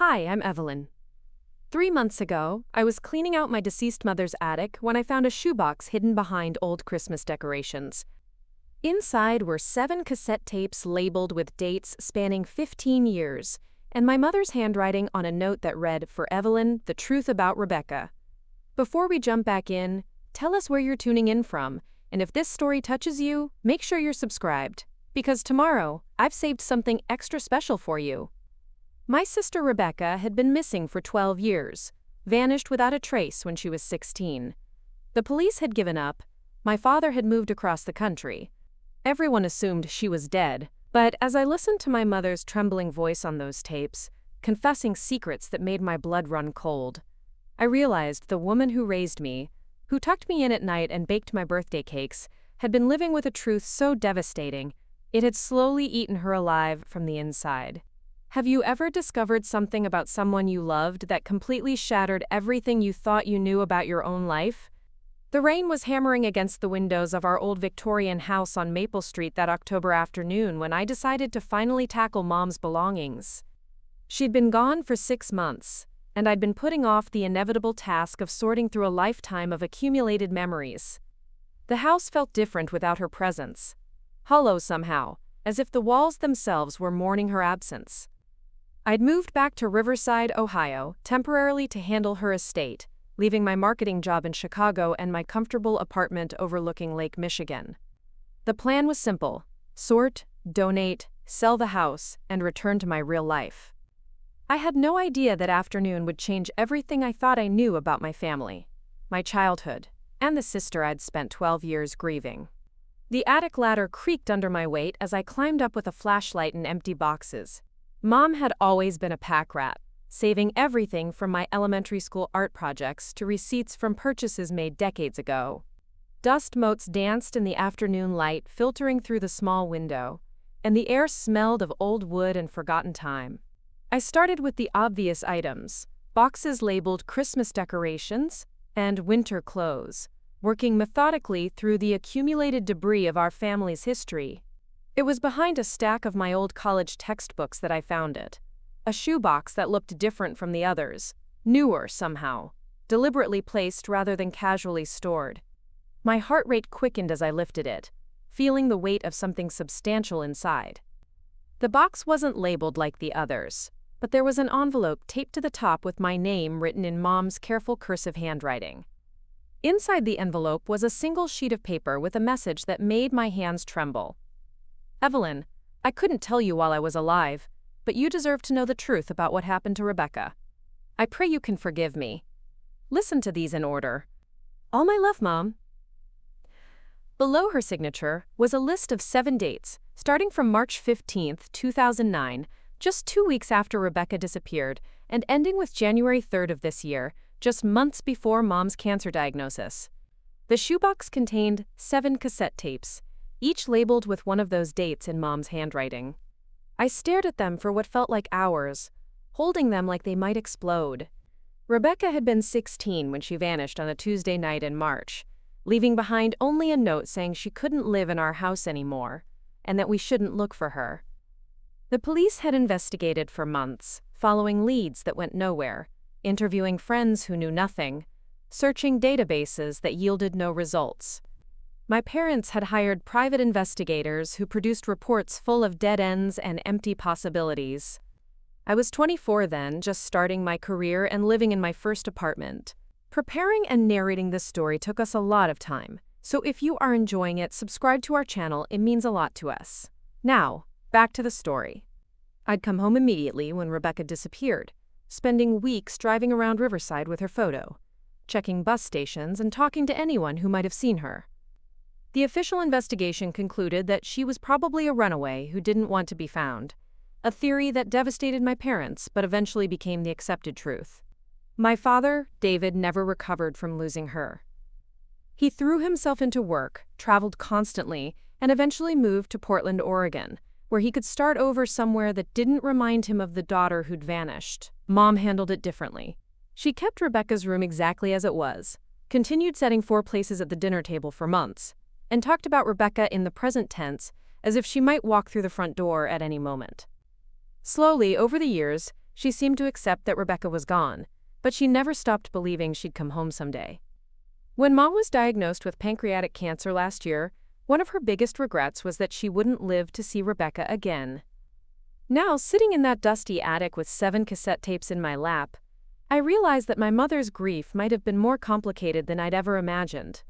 Hi, I'm Evelyn. 3 months ago, I was cleaning out my deceased mother's attic when I found a shoebox hidden behind old Christmas decorations. Inside were 7 cassette tapes labeled with dates spanning 15 years, and my mother's handwriting on a note that read, "For Evelyn, the truth about Rebecca." Before we jump back in, tell us where you're tuning in from, and if this story touches you, make sure you're subscribed, because tomorrow, I've saved something extra special for you. My sister Rebecca had been missing for 12 years, vanished without a trace when she was 16. The police had given up. My father had moved across the country. Everyone assumed she was dead, but as I listened to my mother's trembling voice on those tapes, confessing secrets that made my blood run cold, I realized the woman who raised me, who tucked me in at night and baked my birthday cakes, had been living with a truth so devastating, it had slowly eaten her alive from the inside. Have you ever discovered something about someone you loved that completely shattered everything you thought you knew about your own life? The rain was hammering against the windows of our old Victorian house on Maple Street that October afternoon when I decided to finally tackle Mom's belongings. She'd been gone for 6 months, and I'd been putting off the inevitable task of sorting through a lifetime of accumulated memories. The house felt different without her presence, hollow somehow, as if the walls themselves were mourning her absence. I'd moved back to Riverside, Ohio, temporarily to handle her estate, leaving my marketing job in Chicago and my comfortable apartment overlooking Lake Michigan. The plan was simple: sort, donate, sell the house, and return to my real life. I had no idea that afternoon would change everything I thought I knew about my family, my childhood, and the sister I'd spent 12 years grieving. The attic ladder creaked under my weight as I climbed up with a flashlight and empty boxes. Mom had always been a pack rat, saving everything from my elementary school art projects to receipts from purchases made decades ago. Dust motes danced in the afternoon light filtering through the small window, and the air smelled of old wood and forgotten time. I started with the obvious items, boxes labeled Christmas decorations and winter clothes, working methodically through the accumulated debris of our family's history. It was behind a stack of my old college textbooks that I found it. A shoebox that looked different from the others, newer somehow, deliberately placed rather than casually stored. My heart rate quickened as I lifted it, feeling the weight of something substantial inside. The box wasn't labeled like the others, but there was an envelope taped to the top with my name written in Mom's careful cursive handwriting. Inside the envelope was a single sheet of paper with a message that made my hands tremble. "Evelyn, I couldn't tell you while I was alive, but you deserve to know the truth about what happened to Rebecca. I pray you can forgive me. Listen to these in order. All my love, Mom." Below her signature was a list of 7 dates, starting from March 15, 2009, just 2 weeks after Rebecca disappeared, and ending with January 3rd of this year, just months before Mom's cancer diagnosis. The shoebox contained 7 cassette tapes, each labeled with one of those dates in Mom's handwriting. I stared at them for what felt like hours, holding them like they might explode. Rebecca had been 16 when she vanished on a Tuesday night in March, leaving behind only a note saying she couldn't live in our house anymore, and that we shouldn't look for her. The police had investigated for months, following leads that went nowhere, interviewing friends who knew nothing, searching databases that yielded no results. My parents had hired private investigators who produced reports full of dead ends and empty possibilities. I was 24 then, just starting my career and living in my first apartment. Preparing and narrating this story took us a lot of time, so if you are enjoying it, subscribe to our channel, it means a lot to us. Now, back to the story. I'd come home immediately when Rebecca disappeared, spending weeks driving around Riverside with her photo, checking bus stations and talking to anyone who might have seen her. The official investigation concluded that she was probably a runaway who didn't want to be found, a theory that devastated my parents but eventually became the accepted truth. My father, David, never recovered from losing her. He threw himself into work, traveled constantly, and eventually moved to Portland, Oregon, where he could start over somewhere that didn't remind him of the daughter who'd vanished. Mom handled it differently. She kept Rebecca's room exactly as it was, continued setting 4 places at the dinner table for months, and talked about Rebecca in the present tense as if she might walk through the front door at any moment. Slowly, over the years, She seemed to accept that Rebecca was gone, but she never stopped believing she'd come home someday. When Mom was diagnosed with pancreatic cancer last year, one of her biggest regrets was that she wouldn't live to see Rebecca again. Now, sitting in that dusty attic with 7 cassette tapes in my lap, I realized that my mother's grief might have been more complicated than I'd ever imagined.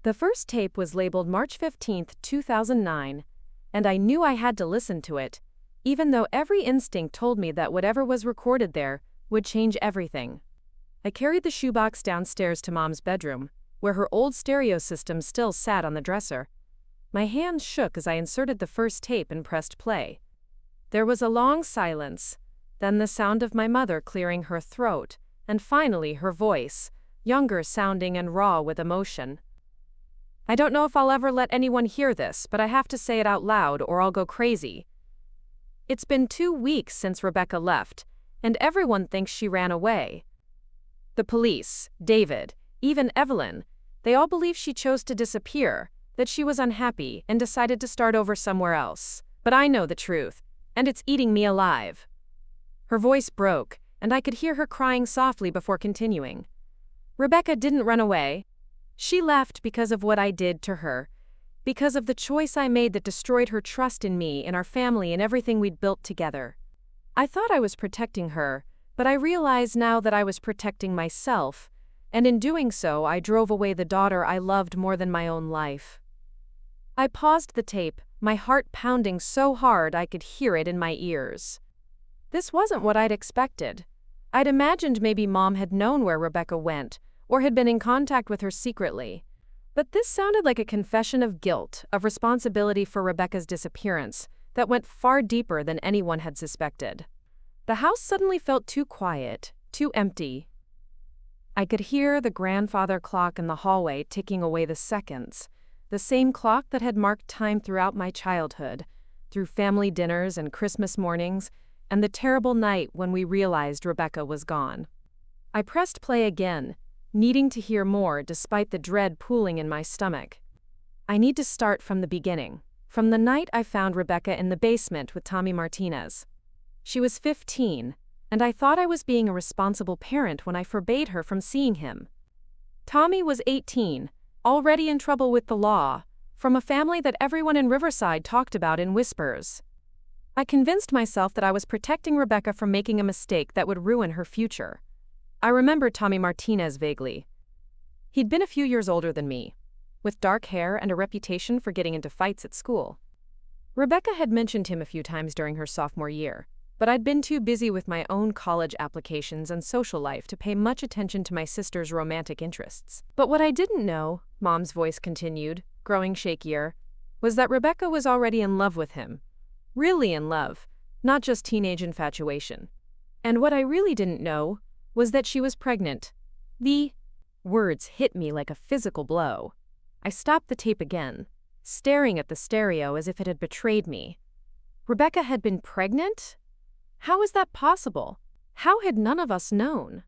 The first tape was labeled March 15, 2009, and I knew I had to listen to it, even though every instinct told me that whatever was recorded there would change everything. I carried the shoebox downstairs to Mom's bedroom, where her old stereo system still sat on the dresser. My hands shook as I inserted the first tape and pressed play. There was a long silence, then the sound of my mother clearing her throat, and finally her voice, younger sounding and raw with emotion. "I don't know if I'll ever let anyone hear this, but I have to say it out loud or I'll go crazy. It's been 2 weeks since Rebecca left, and everyone thinks she ran away. The police, David, even Evelyn, they all believe she chose to disappear, that she was unhappy and decided to start over somewhere else. But I know the truth, and it's eating me alive." Her voice broke, and I could hear her crying softly before continuing. "Rebecca didn't run away. She left because of what I did to her, because of the choice I made that destroyed her trust in me and our family and everything we'd built together. I thought I was protecting her, but I realize now that I was protecting myself, and in doing so I drove away the daughter I loved more than my own life." I paused the tape, my heart pounding so hard I could hear it in my ears. This wasn't what I'd expected. I'd imagined maybe Mom had known where Rebecca went, or had been in contact with her secretly. But this sounded like a confession of guilt, of responsibility for Rebecca's disappearance, that went far deeper than anyone had suspected. The house suddenly felt too quiet, too empty. I could hear the grandfather clock in the hallway ticking away the seconds, the same clock that had marked time throughout my childhood, through family dinners and Christmas mornings, and the terrible night when we realized Rebecca was gone. I pressed play again, needing to hear more despite the dread pooling in my stomach. I need to start from the beginning, from the night I found Rebecca in the basement with Tommy Martinez. She was 15, and I thought I was being a responsible parent when I forbade her from seeing him. Tommy was 18, already in trouble with the law, from a family that everyone in Riverside talked about in whispers. I convinced myself that I was protecting Rebecca from making a mistake that would ruin her future. I remembered Tommy Martinez vaguely. He'd been a few years older than me, with dark hair and a reputation for getting into fights at school. Rebecca had mentioned him a few times during her sophomore year, but I'd been too busy with my own college applications and social life to pay much attention to my sister's romantic interests. But what I didn't know, Mom's voice continued, growing shakier, was that Rebecca was already in love with him. Really in love, not just teenage infatuation. And what I really didn't know was that she was pregnant. The words hit me like a physical blow. I stopped the tape again, staring at the stereo as if it had betrayed me. Rebecca had been pregnant? How was that possible? How had none of us known?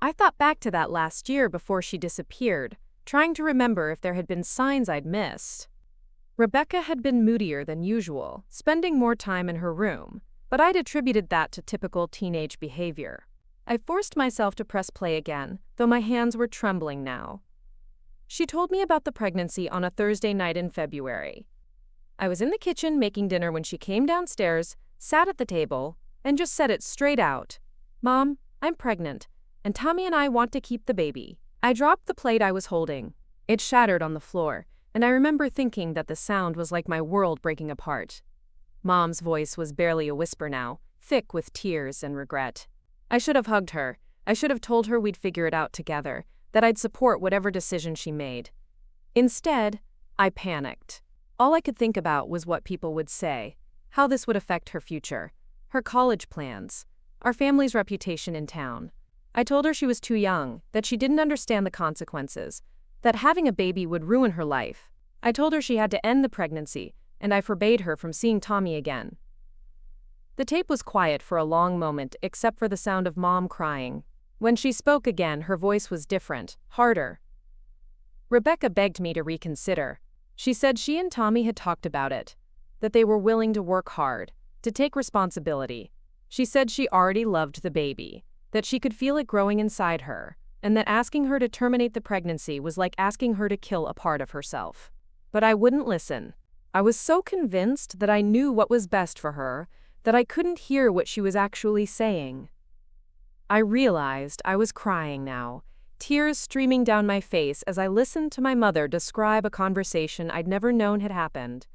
I thought back to that last year before she disappeared, trying to remember if there had been signs I'd missed. Rebecca had been moodier than usual, spending more time in her room, but I'd attributed that to typical teenage behavior. I forced myself to press play again, though my hands were trembling now. She told me about the pregnancy on a Thursday night in February. I was in the kitchen making dinner when she came downstairs, sat at the table, and just said it straight out. "Mom, I'm pregnant, and Tommy and I want to keep the baby." I dropped the plate I was holding. It shattered on the floor, and I remember thinking that the sound was like my world breaking apart. Mom's voice was barely a whisper now, thick with tears and regret. I should have hugged her. I should have told her we'd figure it out together, that I'd support whatever decision she made. Instead, I panicked. All I could think about was what people would say, how this would affect her future, her college plans, our family's reputation in town. I told her she was too young, that she didn't understand the consequences, that having a baby would ruin her life. I told her she had to end the pregnancy, and I forbade her from seeing Tommy again. The tape was quiet for a long moment except for the sound of Mom crying. When she spoke again, her voice was different, harder. Rebecca begged me to reconsider. She said she and Tommy had talked about it, that they were willing to work hard, to take responsibility. She said she already loved the baby, that she could feel it growing inside her, and that asking her to terminate the pregnancy was like asking her to kill a part of herself. But I wouldn't listen. I was so convinced that I knew what was best for her that I couldn't hear what she was actually saying. I realized I was crying now, tears streaming down my face as I listened to my mother describe a conversation I'd never known had happened.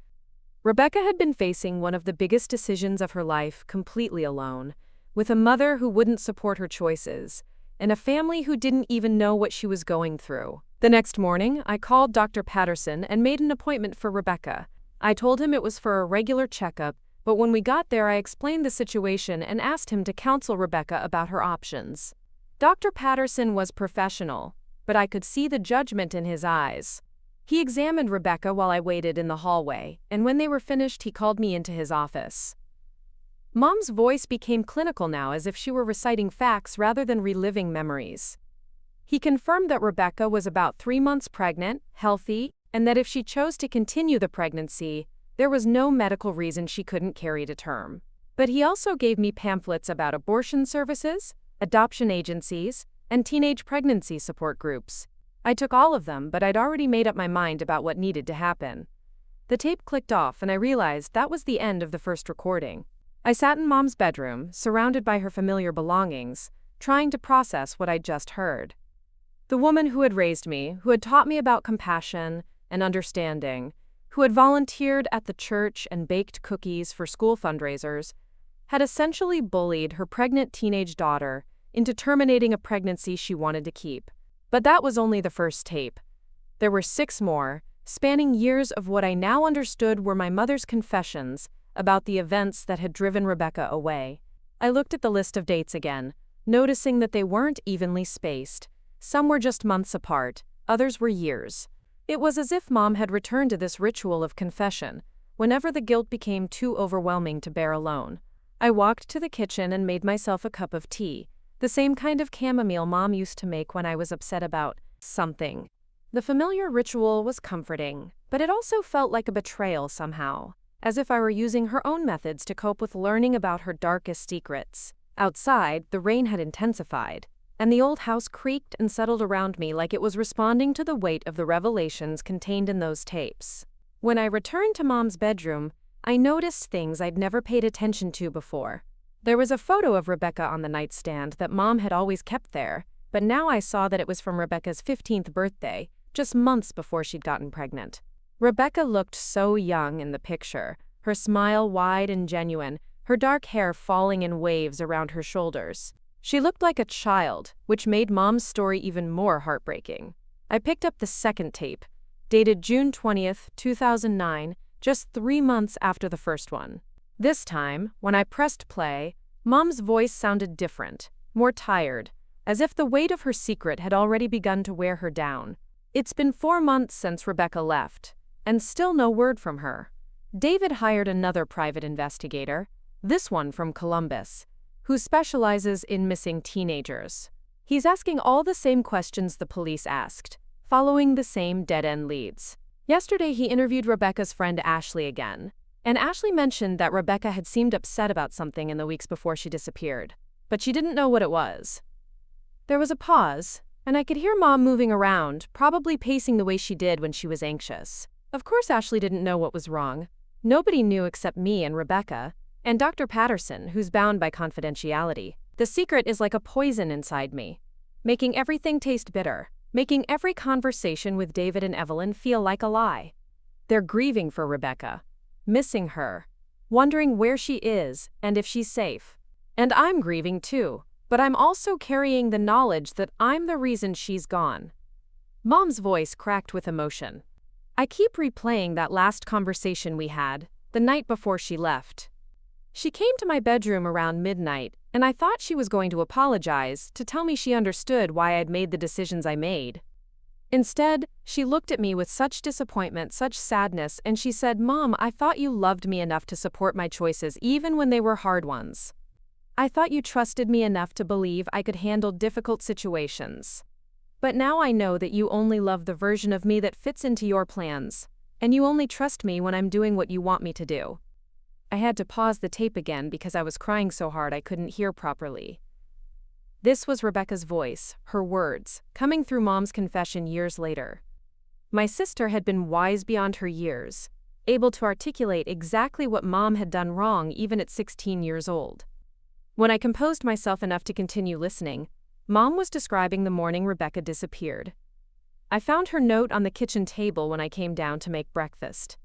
Rebecca had been facing one of the biggest decisions of her life completely alone, with a mother who wouldn't support her choices, and a family who didn't even know what she was going through. The next morning, I called Dr. Patterson and made an appointment for Rebecca. I told him it was for a regular checkup, but when we got there I explained the situation and asked him to counsel Rebecca about her options. Dr. Patterson was professional, but I could see the judgment in his eyes. He examined Rebecca while I waited in the hallway, and when they were finished he called me into his office. Mom's voice became clinical now, as if she were reciting facts rather than reliving memories. He confirmed that Rebecca was about 3 months pregnant, healthy, and that if she chose to continue the pregnancy, there was no medical reason she couldn't carry to term. But he also gave me pamphlets about abortion services, adoption agencies, and teenage pregnancy support groups. I took all of them, but I'd already made up my mind about what needed to happen. The tape clicked off and I realized that was the end of the first recording. I sat in Mom's bedroom, surrounded by her familiar belongings, trying to process what I'd just heard. The woman who had raised me, who had taught me about compassion and understanding, who had volunteered at the church and baked cookies for school fundraisers, had essentially bullied her pregnant teenage daughter into terminating a pregnancy she wanted to keep. But that was only the first tape. There were 6 more, spanning years of what I now understood were my mother's confessions about the events that had driven Rebecca away. I looked at the list of dates again, noticing that they weren't evenly spaced. Some were just months apart, others were years. It was as if Mom had returned to this ritual of confession whenever the guilt became too overwhelming to bear alone. I walked to the kitchen and made myself a cup of tea, the same kind of chamomile Mom used to make when I was upset about something. The familiar ritual was comforting, but it also felt like a betrayal somehow, as if I were using her own methods to cope with learning about her darkest secrets. Outside, the rain had intensified, and the old house creaked and settled around me like it was responding to the weight of the revelations contained in those tapes. When I returned to Mom's bedroom, I noticed things I'd never paid attention to before. There was a photo of Rebecca on the nightstand that Mom had always kept there, but now I saw that it was from Rebecca's 15th birthday, just months before she'd gotten pregnant. Rebecca looked so young in the picture, her smile wide and genuine, her dark hair falling in waves around her shoulders. She looked like a child, which made Mom's story even more heartbreaking. I picked up the second tape, dated June 20th, 2009, just 3 months after the first one. This time, when I pressed play, Mom's voice sounded different, more tired, as if the weight of her secret had already begun to wear her down. It's been 4 months since Rebecca left, and still no word from her. David hired another private investigator, this one from Columbus, who specializes in missing teenagers. He's asking all the same questions the police asked, following the same dead-end leads. Yesterday he interviewed Rebecca's friend Ashley again, and Ashley mentioned that Rebecca had seemed upset about something in the weeks before she disappeared, but she didn't know what it was. There was a pause, and I could hear Mom moving around, probably pacing the way she did when she was anxious. Of course Ashley didn't know what was wrong. Nobody knew except me and Rebecca, and Dr. Patterson, who's bound by confidentiality. The secret is like a poison inside me, making everything taste bitter, making every conversation with David and Evelyn feel like a lie. They're grieving for Rebecca, missing her, wondering where she is and if she's safe. And I'm grieving too, but I'm also carrying the knowledge that I'm the reason she's gone. Mom's voice cracked with emotion. I keep replaying that last conversation we had, the night before she left. She came to my bedroom around midnight, and I thought she was going to apologize, to tell me she understood why I'd made the decisions I made. Instead, she looked at me with such disappointment, such sadness, and she said, "Mom, I thought you loved me enough to support my choices even when they were hard ones. I thought you trusted me enough to believe I could handle difficult situations. But now I know that you only love the version of me that fits into your plans, and you only trust me when I'm doing what you want me to do." I had to pause the tape again because I was crying so hard I couldn't hear properly. This was Rebecca's voice, her words, coming through Mom's confession years later. My sister had been wise beyond her years, able to articulate exactly what Mom had done wrong even at 16 years old. When I composed myself enough to continue listening, Mom was describing the morning Rebecca disappeared. I found her note on the kitchen table when I came down to make breakfast.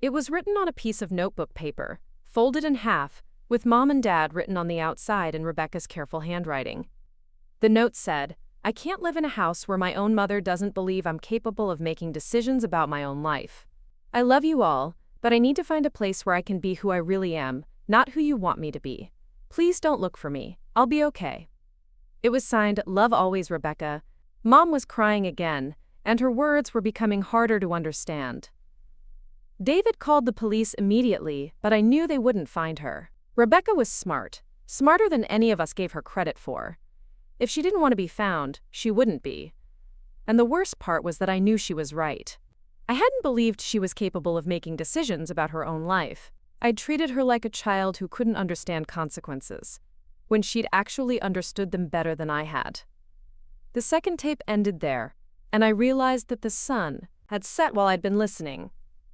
It was written on a piece of notebook paper, folded in half, with Mom and Dad written on the outside in Rebecca's careful handwriting. The note said, "I can't live in a house where my own mother doesn't believe I'm capable of making decisions about my own life. I love you all, but I need to find a place where I can be who I really am, not who you want me to be. Please don't look for me. I'll be okay." It was signed, "Love always, Rebecca." Mom was crying again, and her words were becoming harder to understand. David called the police immediately, but I knew they wouldn't find her. Rebecca was smart, smarter than any of us gave her credit for. If she didn't want to be found, she wouldn't be. And the worst part was that I knew she was right. I hadn't believed she was capable of making decisions about her own life. I'd treated her like a child who couldn't understand consequences, when she'd actually understood them better than I had. The second tape ended there, and I realized that the sun had set while I'd been listening.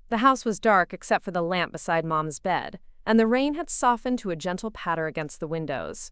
The house was dark except for the lamp beside Mom's bed, and the rain had softened to a gentle patter against the windows.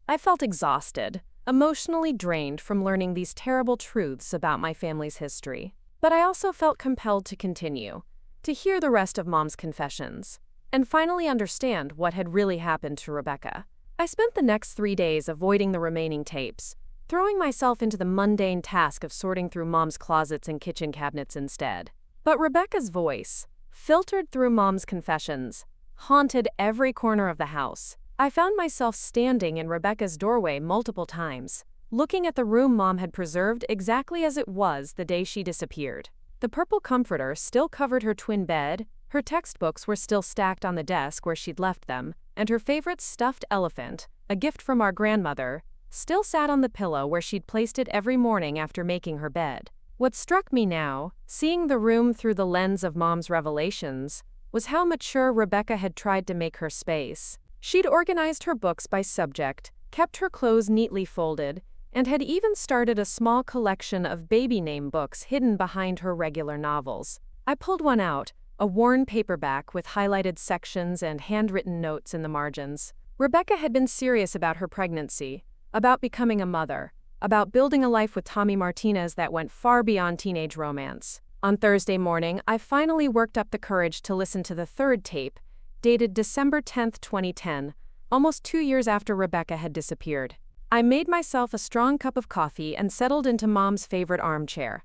I felt exhausted, emotionally drained from learning these terrible truths about my family's history. But I also felt compelled to continue, to hear the rest of Mom's confessions, and finally understand what had really happened to Rebecca. I spent the next 3 days avoiding the remaining tapes, throwing myself into the mundane task of sorting through Mom's closets and kitchen cabinets instead. But Rebecca's voice, filtered through Mom's confessions, haunted every corner of the house. I found myself standing in Rebecca's doorway multiple times, looking at the room Mom had preserved exactly as it was the day she disappeared. The purple comforter still covered her twin bed, her textbooks were still stacked on the desk where she'd left them, and her favorite stuffed elephant, a gift from our grandmother, still sat on the pillow where she'd placed it every morning after making her bed. What struck me now, seeing the room through the lens of Mom's revelations, was how mature Rebecca had tried to make her space. She'd organized her books by subject, kept her clothes neatly folded, and had even started a small collection of baby name books hidden behind her regular novels. I pulled one out, a worn paperback with highlighted sections and handwritten notes in the margins. Rebecca had been serious about her pregnancy, about becoming a mother, about building a life with Tommy Martinez that went far beyond teenage romance. On Thursday morning, I finally worked up the courage to listen to the third tape, dated December 10, 2010, almost 2 years after Rebecca had disappeared. I made myself a strong cup of coffee and settled into Mom's favorite armchair,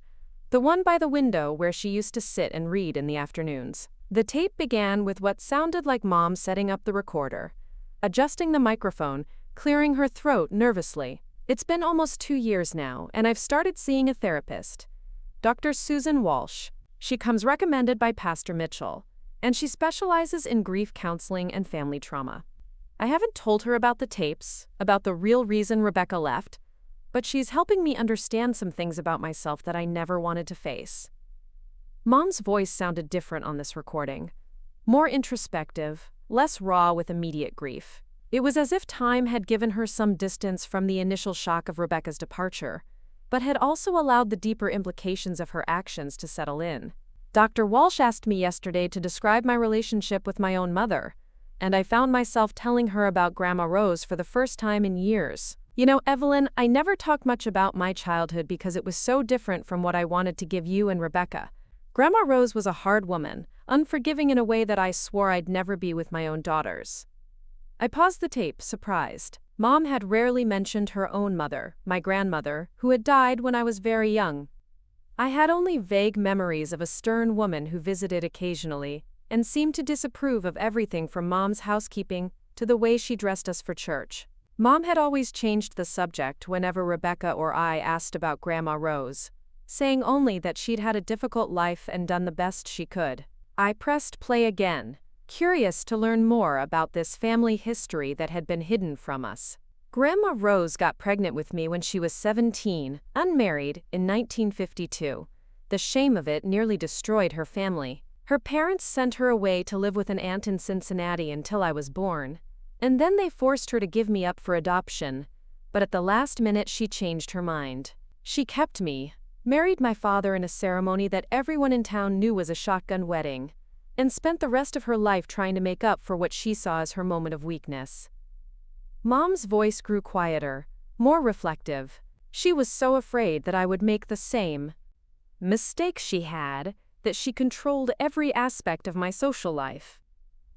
the one by the window where she used to sit and read in the afternoons. The tape began with what sounded like Mom setting up the recorder, adjusting the microphone, clearing her throat nervously. It's been almost 2 years now, and I've started seeing a therapist, Dr. Susan Walsh. She comes recommended by Pastor Mitchell, and she specializes in grief counseling and family trauma. I haven't told her about the tapes, about the real reason Rebecca left, but she's helping me understand some things about myself that I never wanted to face. Mom's voice sounded different on this recording, more introspective, less raw with immediate grief. It was as if time had given her some distance from the initial shock of Rebecca's departure, but had also allowed the deeper implications of her actions to settle in. Dr. Walsh asked me yesterday to describe my relationship with my own mother, and I found myself telling her about Grandma Rose for the first time in years. You know, Evelyn, I never talk much about my childhood because it was so different from what I wanted to give you and Rebecca. Grandma Rose was a hard woman, unforgiving in a way that I swore I'd never be with my own daughters. I paused the tape, surprised. Mom had rarely mentioned her own mother, my grandmother, who had died when I was very young. I had only vague memories of a stern woman who visited occasionally and seemed to disapprove of everything from Mom's housekeeping to the way she dressed us for church. Mom had always changed the subject whenever Rebecca or I asked about Grandma Rose, saying only that she'd had a difficult life and done the best she could. I pressed play again, curious to learn more about this family history that had been hidden from us. Grandma Rose got pregnant with me when she was 17, unmarried, in 1952. The shame of it nearly destroyed her family. Her parents sent her away to live with an aunt in Cincinnati until I was born, and then they forced her to give me up for adoption, but at the last minute she changed her mind. She kept me, married my father in a ceremony that everyone in town knew was a shotgun wedding, and spent the rest of her life trying to make up for what she saw as her moment of weakness. Mom's voice grew quieter, more reflective. She was so afraid that I would make the same mistake she had, that she controlled every aspect of my social life.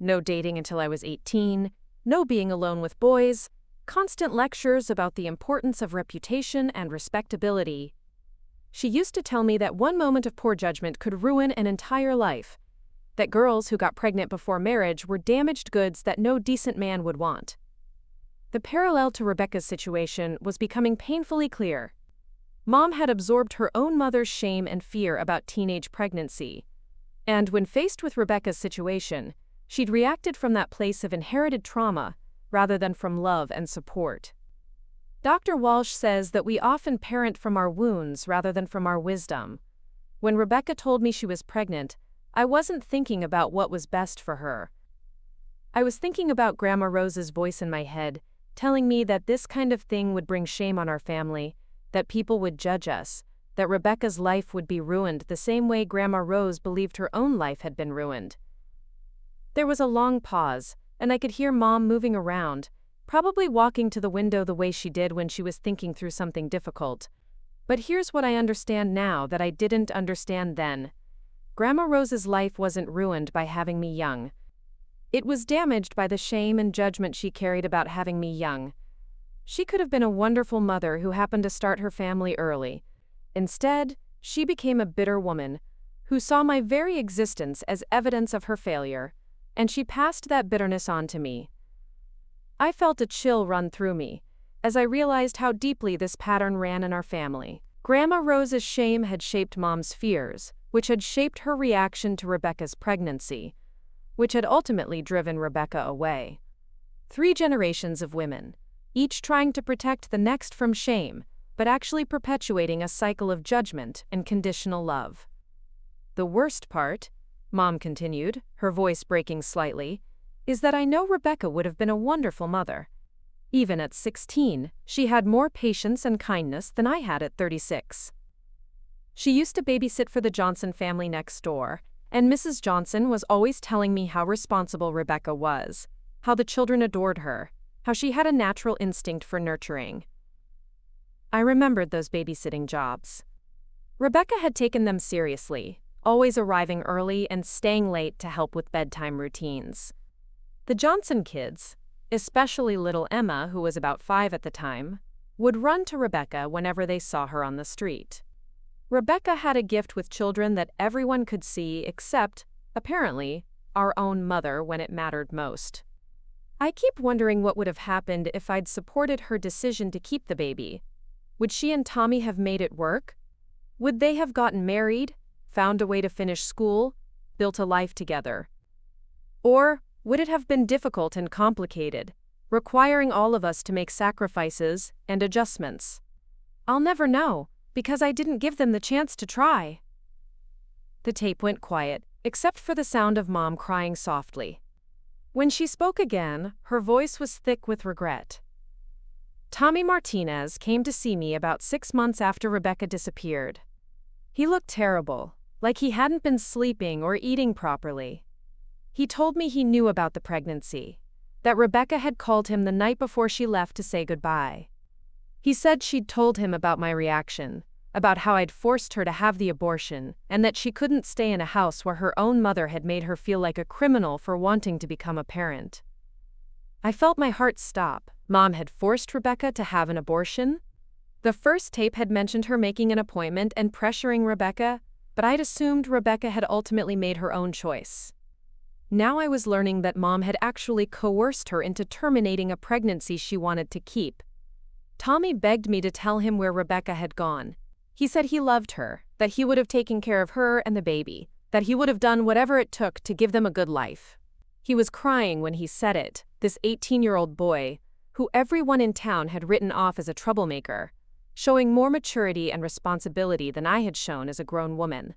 No dating until I was 18, no being alone with boys, constant lectures about the importance of reputation and respectability. She used to tell me that one moment of poor judgment could ruin an entire life, that girls who got pregnant before marriage were damaged goods that no decent man would want. The parallel to Rebecca's situation was becoming painfully clear. Mom had absorbed her own mother's shame and fear about teenage pregnancy, and when faced with Rebecca's situation, she'd reacted from that place of inherited trauma rather than from love and support. Dr. Walsh says that we often parent from our wounds rather than from our wisdom. When Rebecca told me she was pregnant, I wasn't thinking about what was best for her. I was thinking about Grandma Rose's voice in my head, telling me that this kind of thing would bring shame on our family, that people would judge us, that Rebecca's life would be ruined the same way Grandma Rose believed her own life had been ruined. There was a long pause, and I could hear Mom moving around, probably walking to the window the way she did when she was thinking through something difficult. But here's what I understand now that I didn't understand then. Grandma Rose's life wasn't ruined by having me young. It was damaged by the shame and judgment she carried about having me young. She could have been a wonderful mother who happened to start her family early. Instead, she became a bitter woman who saw my very existence as evidence of her failure, and she passed that bitterness on to me. I felt a chill run through me as I realized how deeply this pattern ran in our family. Grandma Rose's shame had shaped Mom's fears, which had shaped her reaction to Rebecca's pregnancy, which had ultimately driven Rebecca away. 3 generations of women, each trying to protect the next from shame, but actually perpetuating a cycle of judgment and conditional love. The worst part, Mom continued, her voice breaking slightly, is that I know Rebecca would have been a wonderful mother. Even at 16, she had more patience and kindness than I had at 36. She used to babysit for the Johnson family next door, and Mrs. Johnson was always telling me how responsible Rebecca was, how the children adored her, how she had a natural instinct for nurturing. I remembered those babysitting jobs. Rebecca had taken them seriously, always arriving early and staying late to help with bedtime routines. The Johnson kids, especially little Emma, who was about 5 at the time, would run to Rebecca whenever they saw her on the street. Rebecca had a gift with children that everyone could see except, apparently, our own mother when it mattered most. I keep wondering what would have happened if I'd supported her decision to keep the baby. Would she and Tommy have made it work? Would they have gotten married, found a way to finish school, built a life together? Or would it have been difficult and complicated, requiring all of us to make sacrifices and adjustments? I'll never know, because I didn't give them the chance to try. The tape went quiet, except for the sound of Mom crying softly. When she spoke again, her voice was thick with regret. Tommy Martinez came to see me about 6 months after Rebecca disappeared. He looked terrible, like he hadn't been sleeping or eating properly. He told me he knew about the pregnancy, that Rebecca had called him the night before she left to say goodbye. He said she'd told him about my reaction, about how I'd forced her to have the abortion, and that she couldn't stay in a house where her own mother had made her feel like a criminal for wanting to become a parent. I felt my heart stop. Mom had forced Rebecca to have an abortion? The first tape had mentioned her making an appointment and pressuring Rebecca, but I'd assumed Rebecca had ultimately made her own choice. Now I was learning that Mom had actually coerced her into terminating a pregnancy she wanted to keep. Tommy begged me to tell him where Rebecca had gone. He said he loved her, that he would have taken care of her and the baby, that he would have done whatever it took to give them a good life. He was crying when he said it, this 18-year-old boy, who everyone in town had written off as a troublemaker, showing more maturity and responsibility than I had shown as a grown woman.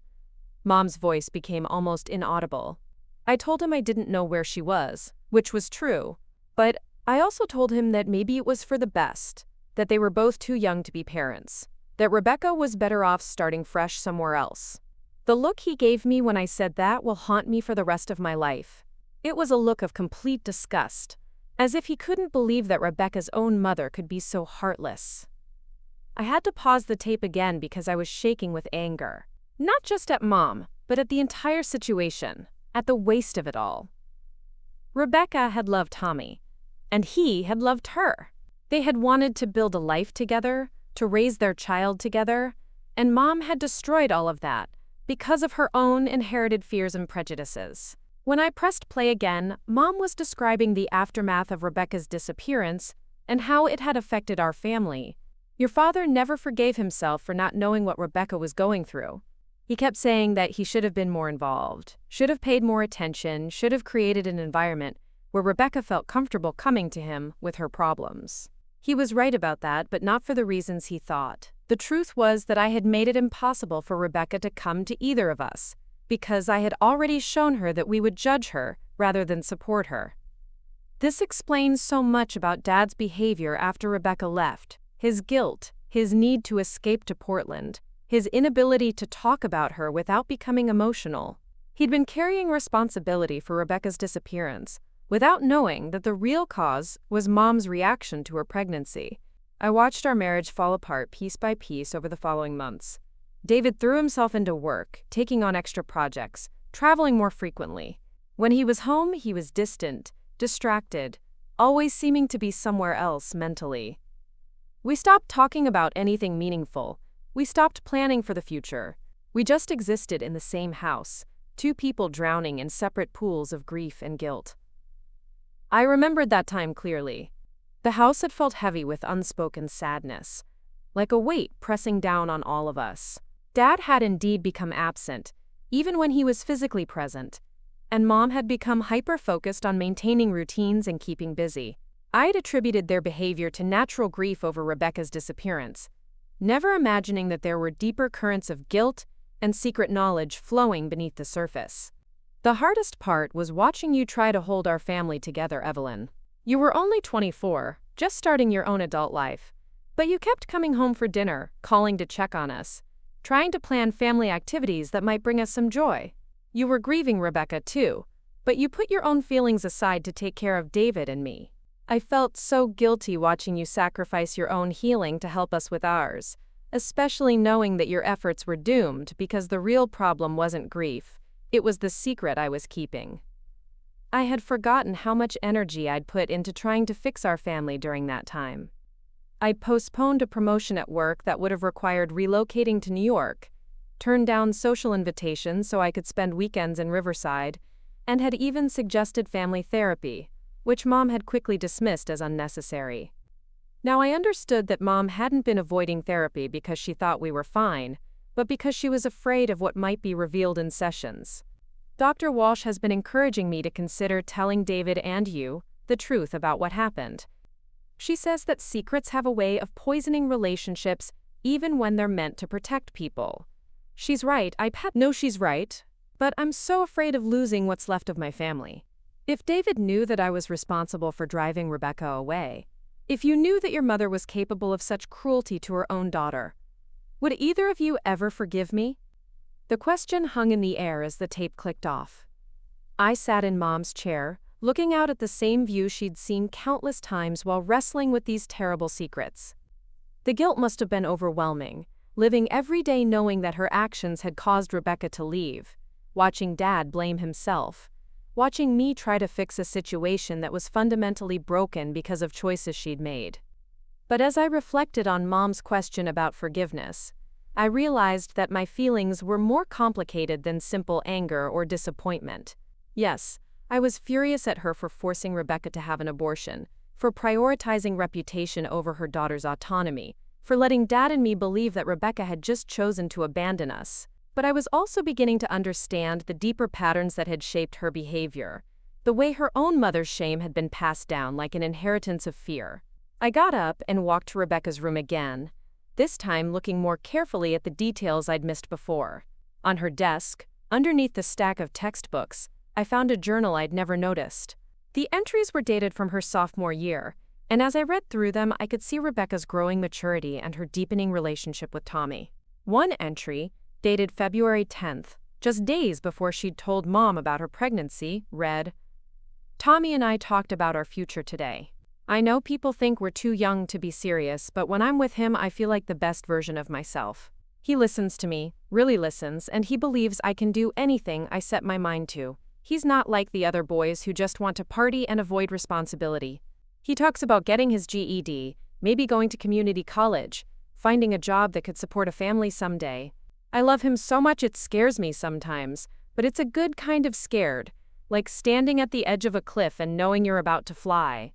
Mom's voice became almost inaudible. I told him I didn't know where she was, which was true. But I also told him that maybe it was for the best, that they were both too young to be parents, that Rebecca was better off starting fresh somewhere else. The look he gave me when I said that will haunt me for the rest of my life. It was a look of complete disgust, as if he couldn't believe that Rebecca's own mother could be so heartless. I had to pause the tape again because I was shaking with anger. Not just at Mom, but at the entire situation, at the waste of it all. Rebecca had loved Tommy, and he had loved her. They had wanted to build a life together, to raise their child together, and Mom had destroyed all of that because of her own inherited fears and prejudices. When I pressed play again, Mom was describing the aftermath of Rebecca's disappearance and how it had affected our family. Your father never forgave himself for not knowing what Rebecca was going through. He kept saying that he should have been more involved, should have paid more attention, should have created an environment where Rebecca felt comfortable coming to him with her problems. He was right about that, but not for the reasons he thought. The truth was that I had made it impossible for Rebecca to come to either of us, because I had already shown her that we would judge her rather than support her. This explains so much about Dad's behavior after Rebecca left. His guilt, his need to escape to Portland, his inability to talk about her without becoming emotional. He'd been carrying responsibility for Rebecca's disappearance, without knowing that the real cause was Mom's reaction to her pregnancy. I watched our marriage fall apart piece by piece over the following months. David threw himself into work, taking on extra projects, traveling more frequently. When he was home, he was distant, distracted, always seeming to be somewhere else mentally. We stopped talking about anything meaningful. We stopped planning for the future. We just existed in the same house, two people drowning in separate pools of grief and guilt. I remembered that time clearly. The house had felt heavy with unspoken sadness, like a weight pressing down on all of us. Dad had indeed become absent, even when he was physically present, and Mom had become hyper-focused on maintaining routines and keeping busy. I had attributed their behavior to natural grief over Rebecca's disappearance, never imagining that there were deeper currents of guilt and secret knowledge flowing beneath the surface. The hardest part was watching you try to hold our family together, Evelyn. You were only 24, just starting your own adult life, but you kept coming home for dinner, calling to check on us, trying to plan family activities that might bring us some joy. You were grieving Rebecca too, but you put your own feelings aside to take care of David and me. I felt so guilty watching you sacrifice your own healing to help us with ours, especially knowing that your efforts were doomed because the real problem wasn't grief, it was the secret I was keeping. I had forgotten how much energy I'd put into trying to fix our family during that time. I'd postponed a promotion at work that would have required relocating to New York, turned down social invitations so I could spend weekends in Riverside, and had even suggested family therapy, which Mom had quickly dismissed as unnecessary. Now I understood that Mom hadn't been avoiding therapy because she thought we were fine, but because she was afraid of what might be revealed in sessions. Dr. Walsh has been encouraging me to consider telling David and you the truth about what happened. She says that secrets have a way of poisoning relationships even when they're meant to protect people. She's right, No, she's right, but I'm so afraid of losing what's left of my family. If David knew that I was responsible for driving Rebecca away, if you knew that your mother was capable of such cruelty to her own daughter, would either of you ever forgive me? The question hung in the air as the tape clicked off. I sat in Mom's chair, looking out at the same view she'd seen countless times while wrestling with these terrible secrets. The guilt must have been overwhelming, living every day knowing that her actions had caused Rebecca to leave, watching Dad blame himself, watching me try to fix a situation that was fundamentally broken because of choices she'd made. But as I reflected on Mom's question about forgiveness, I realized that my feelings were more complicated than simple anger or disappointment. Yes, I was furious at her for forcing Rebecca to have an abortion, for prioritizing reputation over her daughter's autonomy, for letting Dad and me believe that Rebecca had just chosen to abandon us. But I was also beginning to understand the deeper patterns that had shaped her behavior, the way her own mother's shame had been passed down like an inheritance of fear. I got up and walked to Rebecca's room again, this time looking more carefully at the details I'd missed before. On her desk, Underneath the stack of textbooks, I found a journal I'd never noticed. The entries were dated from her sophomore year, and as I read through them, I could see Rebecca's growing maturity and her deepening relationship with Tommy. One entry, dated February 10th, just days before she'd told Mom about her pregnancy, read, "Tommy and I talked about our future today. I know people think we're too young to be serious, but when I'm with him, I feel like the best version of myself. He listens to me, really listens, and he believes I can do anything I set my mind to. He's not like the other boys who just want to party and avoid responsibility. He talks about getting his GED, maybe going to community college, finding a job that could support a family someday. I love him so much it scares me sometimes, but it's a good kind of scared, like standing at the edge of a cliff and knowing you're about to fly."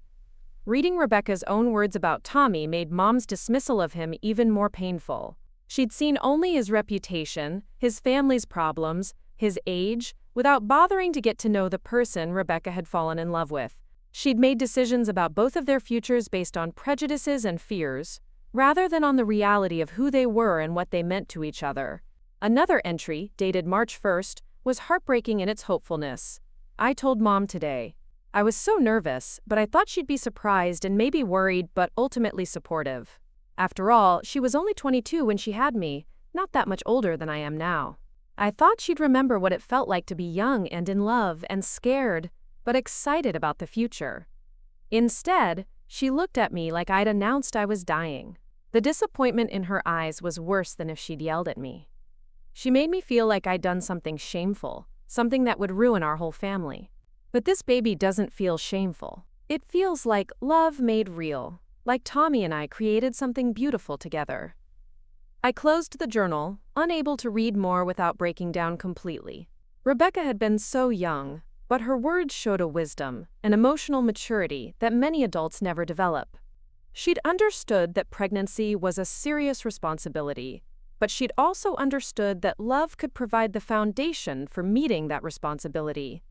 Reading Rebecca's own words about Tommy made Mom's dismissal of him even more painful. She'd seen only his reputation, his family's problems, his age, without bothering to get to know the person Rebecca had fallen in love with. She'd made decisions about both of their futures based on prejudices and fears, rather than on the reality of who they were and what they meant to each other. Another entry, dated March 1st, was heartbreaking in its hopefulness. "I told Mom today. I was so nervous, but I thought she'd be surprised and maybe worried, but ultimately supportive. After all, she was only 22 when she had me, not that much older than I am now. I thought she'd remember what it felt like to be young and in love and scared, but excited about the future. Instead, she looked at me like I'd announced I was dying." The disappointment in her eyes was worse than if she'd yelled at me. She made me feel like I'd done something shameful, something that would ruin our whole family. But this baby doesn't feel shameful. It feels like love made real, like Tommy and I created something beautiful together. I closed the journal, unable to read more without breaking down completely. Rebecca had been so young, but her words showed a wisdom, an emotional maturity that many adults never develop. She'd understood that pregnancy was a serious responsibility, but she'd also understood that love could provide the foundation for meeting that responsibility.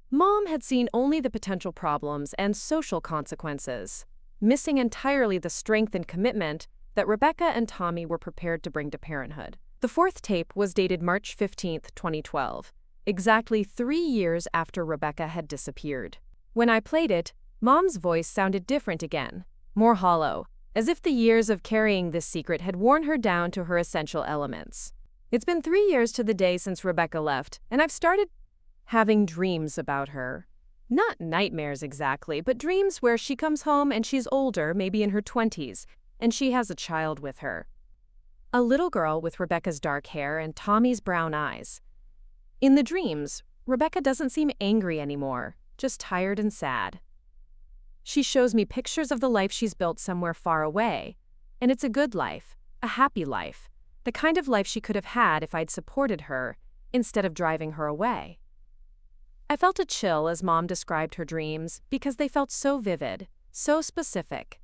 Mom had seen only the potential problems and social consequences, missing entirely the strength and commitment that Rebecca and Tommy were prepared to bring to parenthood. The fourth tape was dated March 15th, 2012, exactly 3 years after Rebecca had disappeared. When I played it, Mom's voice sounded different again, more hollow, as if the years of carrying this secret had worn her down to her essential elements. "It's been 3 years to the day since Rebecca left, and I've started having dreams about her. Not nightmares exactly, but dreams where she comes home and she's older, maybe in her 20s, and she has a child with her. A little girl with Rebecca's dark hair and Tommy's brown eyes. In the dreams, Rebecca doesn't seem angry anymore, just tired and sad. She shows me pictures of the life she's built somewhere far away, and it's a good life, a happy life, the kind of life she could have had if I'd supported her, instead of driving her away." I felt a chill as Mom described her dreams because they felt so vivid, so specific.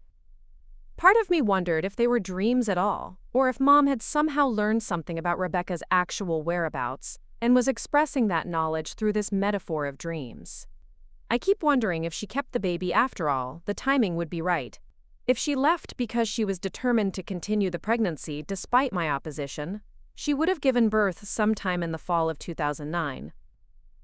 Part of me wondered if they were dreams at all, or if Mom had somehow learned something about Rebecca's actual whereabouts and was expressing that knowledge through this metaphor of dreams. I keep wondering if she kept the baby after all, the timing would be right. If she left because she was determined to continue the pregnancy despite my opposition, she would have given birth sometime in the fall of 2009.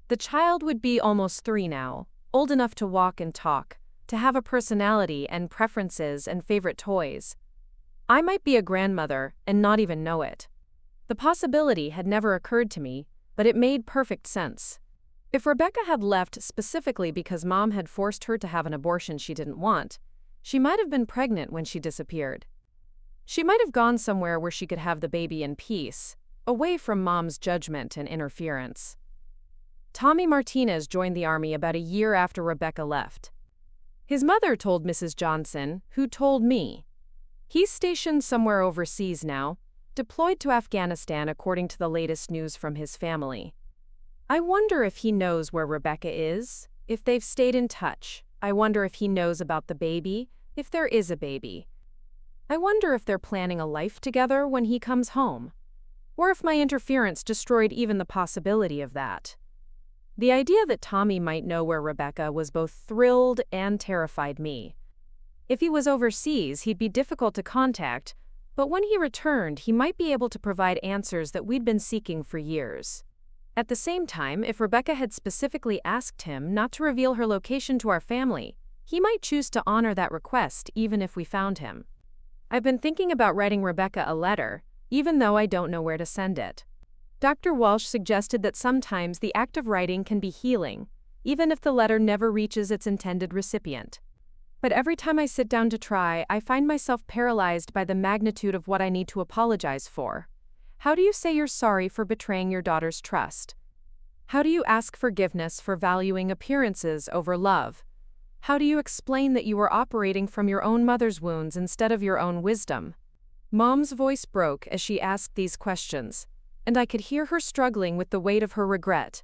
The child would be almost 3 now, old enough to walk and talk, to have a personality and preferences and favorite toys. I might be a grandmother and not even know it. The possibility had never occurred to me, but it made perfect sense. If Rebecca had left specifically because Mom had forced her to have an abortion she didn't want, she might have been pregnant when she disappeared. She might have gone somewhere where she could have the baby in peace, away from Mom's judgment and interference. Tommy Martinez joined the Army about a year after Rebecca left. His mother told Mrs. Johnson, who told me. He's stationed somewhere overseas now, deployed to Afghanistan according to the latest news from his family. I wonder if he knows where Rebecca is, if they've stayed in touch. I wonder if he knows about the baby, if there is a baby. I wonder if they're planning a life together when he comes home, or if my interference destroyed even the possibility of that. The idea that Tommy might know where Rebecca was both thrilled and terrified me. If he was overseas, he'd be difficult to contact, but when he returned, he might be able to provide answers that we'd been seeking for years. At the same time, if Rebecca had specifically asked him not to reveal her location to our family, he might choose to honor that request even if we found him. I've been thinking about writing Rebecca a letter, even though I don't know where to send it. Dr. Walsh suggested that sometimes the act of writing can be healing, even if the letter never reaches its intended recipient. But every time I sit down to try, I find myself paralyzed by the magnitude of what I need to apologize for. How do you say you're sorry for betraying your daughter's trust? How do you ask forgiveness for valuing appearances over love? How do you explain that you were operating from your own mother's wounds instead of your own wisdom? Mom's voice broke as she asked these questions, and I could hear her struggling with the weight of her regret.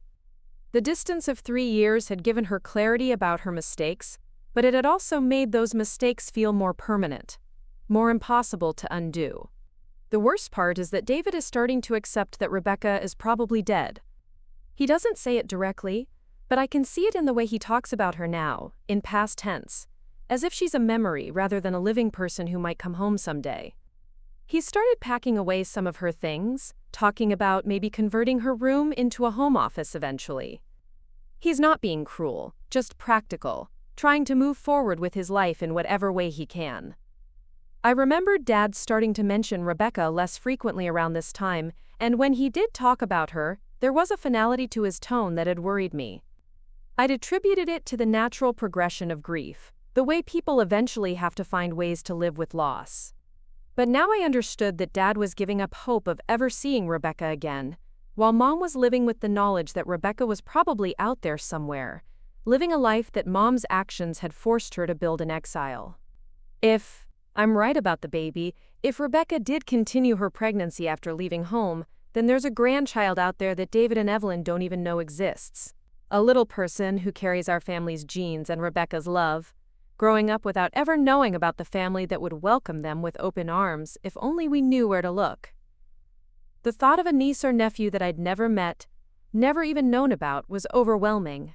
The distance of 3 years had given her clarity about her mistakes, but it had also made those mistakes feel more permanent, more impossible to undo. The worst part is that David is starting to accept that Rebecca is probably dead. He doesn't say it directly, but I can see it in the way he talks about her now, in past tense, as if she's a memory rather than a living person who might come home someday. He started packing away some of her things, talking about maybe converting her room into a home office eventually. He's not being cruel, just practical, trying to move forward with his life in whatever way he can. I remembered Dad starting to mention Rebecca less frequently around this time, and when he did talk about her, there was a finality to his tone that had worried me. I'd attributed it to the natural progression of grief, the way people eventually have to find ways to live with loss. But now I understood that Dad was giving up hope of ever seeing Rebecca again, while Mom was living with the knowledge that Rebecca was probably out there somewhere, living a life that Mom's actions had forced her to build in exile. If I'm right about the baby, if Rebecca did continue her pregnancy after leaving home, then there's a grandchild out there that David and Evelyn don't even know exists. A little person who carries our family's genes and Rebecca's love, growing up without ever knowing about the family that would welcome them with open arms if only we knew where to look. The thought of a niece or nephew that I'd never met, never even known about, was overwhelming.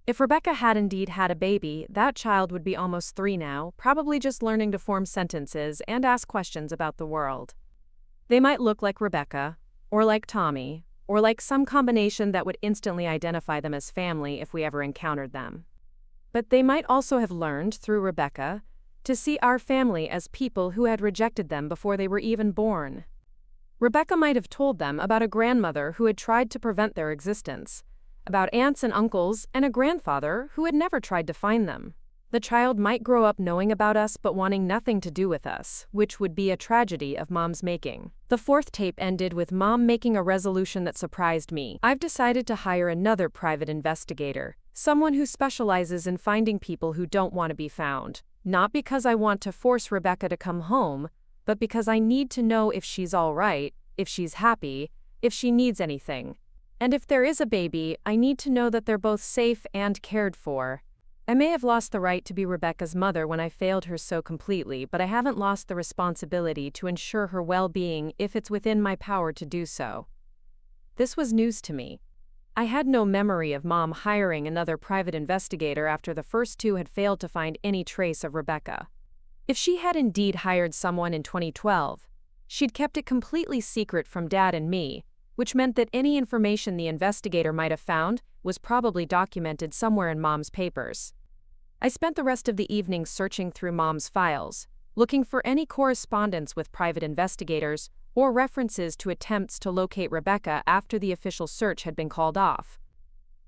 If Rebecca had indeed had a baby, that child would be almost 3 now, probably just learning to form sentences and ask questions about the world. They might look like Rebecca, or like Tommy, or like some combination that would instantly identify them as family if we ever encountered them. But they might also have learned, through Rebecca, to see our family as people who had rejected them before they were even born. Rebecca might have told them about a grandmother who had tried to prevent their existence, about aunts and uncles, and a grandfather who had never tried to find them. The child might grow up knowing about us but wanting nothing to do with us, which would be a tragedy of Mom's making. The 4th tape ended with Mom making a resolution that surprised me. I've decided to hire another private investigator, someone who specializes in finding people who don't want to be found. Not because I want to force Rebecca to come home, but because I need to know if she's all right, if she's happy, if she needs anything. And if there is a baby, I need to know that they're both safe and cared for. I may have lost the right to be Rebecca's mother when I failed her so completely, but I haven't lost the responsibility to ensure her well-being if it's within my power to do so. This was news to me. I had no memory of Mom hiring another private investigator after the first 2 had failed to find any trace of Rebecca. If she had indeed hired someone in 2012, she'd kept it completely secret from Dad and me, which meant that any information the investigator might have found was probably documented somewhere in Mom's papers. I spent the rest of the evening searching through Mom's files, looking for any correspondence with private investigators or references to attempts to locate Rebecca after the official search had been called off.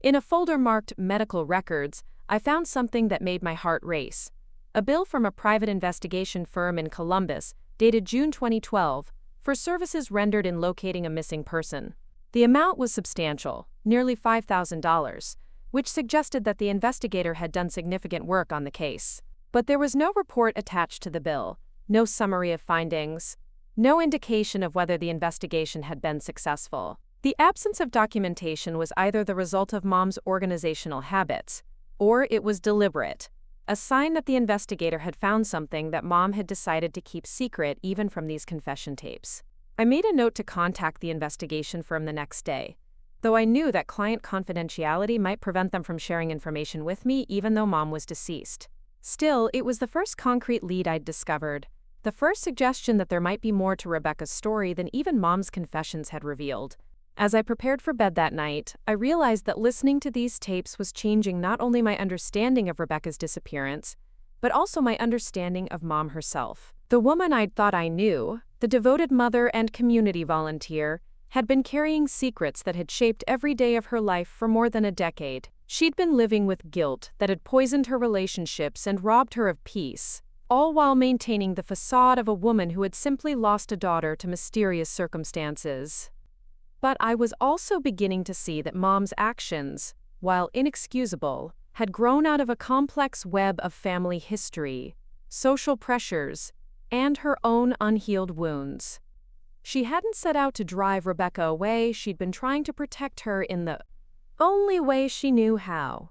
In a folder marked Medical Records, I found something that made my heart race. A bill from a private investigation firm in Columbus, dated June 2012, for services rendered in locating a missing person. The amount was substantial, nearly $5,000, which suggested that the investigator had done significant work on the case. But there was no report attached to the bill, no summary of findings, no indication of whether the investigation had been successful. The absence of documentation was either the result of Mom's organizational habits, or it was deliberate, a sign that the investigator had found something that Mom had decided to keep secret even from these confession tapes. I made a note to contact the investigation firm the next day, though I knew that client confidentiality might prevent them from sharing information with me even though Mom was deceased. Still, it was the first concrete lead I'd discovered, the first suggestion that there might be more to Rebecca's story than even Mom's confessions had revealed. As I prepared for bed that night, I realized that listening to these tapes was changing not only my understanding of Rebecca's disappearance, but also my understanding of Mom herself. The woman I'd thought I knew, the devoted mother and community volunteer, had been carrying secrets that had shaped every day of her life for more than a decade. She'd been living with guilt that had poisoned her relationships and robbed her of peace, all while maintaining the facade of a woman who had simply lost a daughter to mysterious circumstances. But I was also beginning to see that Mom's actions, while inexcusable, had grown out of a complex web of family history, social pressures, and her own unhealed wounds. She hadn't set out to drive Rebecca away, she'd been trying to protect her in the only way she knew how,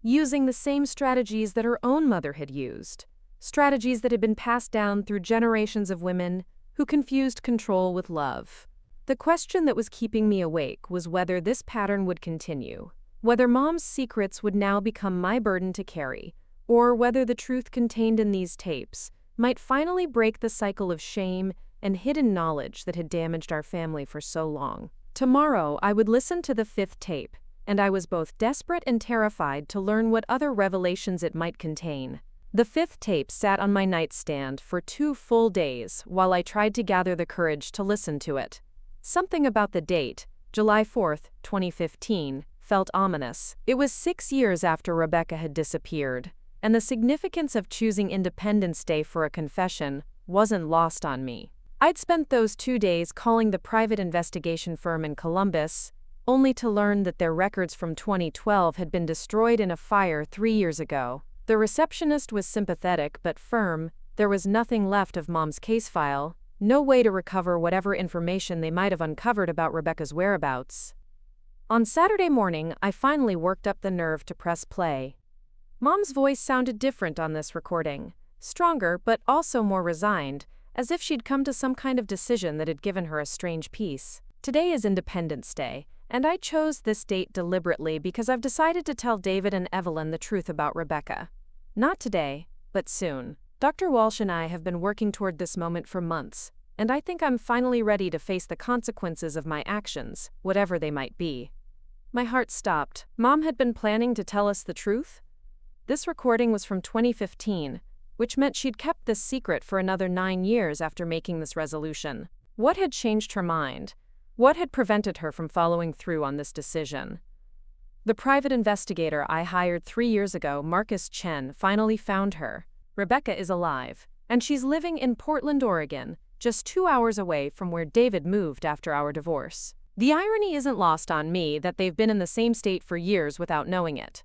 using the same strategies that her own mother had used, strategies that had been passed down through generations of women who confused control with love. The question that was keeping me awake was whether this pattern would continue, whether Mom's secrets would now become my burden to carry, or whether the truth contained in these tapes might finally break the cycle of shame and hidden knowledge that had damaged our family for so long. Tomorrow, I would listen to the 5th tape, and I was both desperate and terrified to learn what other revelations it might contain. The 5th tape sat on my nightstand for 2 full days while I tried to gather the courage to listen to it. Something about the date, July 4, 2015, felt ominous. It was 6 years after Rebecca had disappeared, and the significance of choosing Independence Day for a confession wasn't lost on me. I'd spent those 2 days calling the private investigation firm in Columbus, only to learn that their records from 2012 had been destroyed in a fire 3 years ago. The receptionist was sympathetic but firm. There was nothing left of Mom's case file, no way to recover whatever information they might have uncovered about Rebecca's whereabouts. On Saturday morning, I finally worked up the nerve to press play. Mom's voice sounded different on this recording, stronger but also more resigned, as if she'd come to some kind of decision that had given her a strange peace. Today is Independence Day, and I chose this date deliberately because I've decided to tell David and Evelyn the truth about Rebecca. Not today, but soon. Dr. Walsh and I have been working toward this moment for months, and I think I'm finally ready to face the consequences of my actions, whatever they might be. My heart stopped. Mom had been planning to tell us the truth? This recording was from 2015, which meant she'd kept this secret for another 9 years after making this resolution. What had changed her mind? What had prevented her from following through on this decision? The private investigator I hired 3 years ago, Marcus Chen, finally found her. Rebecca is alive, and she's living in Portland, Oregon, just 2 hours away from where David moved after our divorce. The irony isn't lost on me that they've been in the same state for years without knowing it.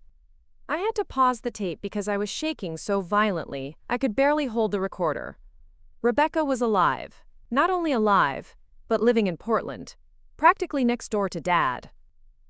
I had to pause the tape because I was shaking so violently I could barely hold the recorder. Rebecca was alive. Not only alive, but living in Portland, practically next door to Dad.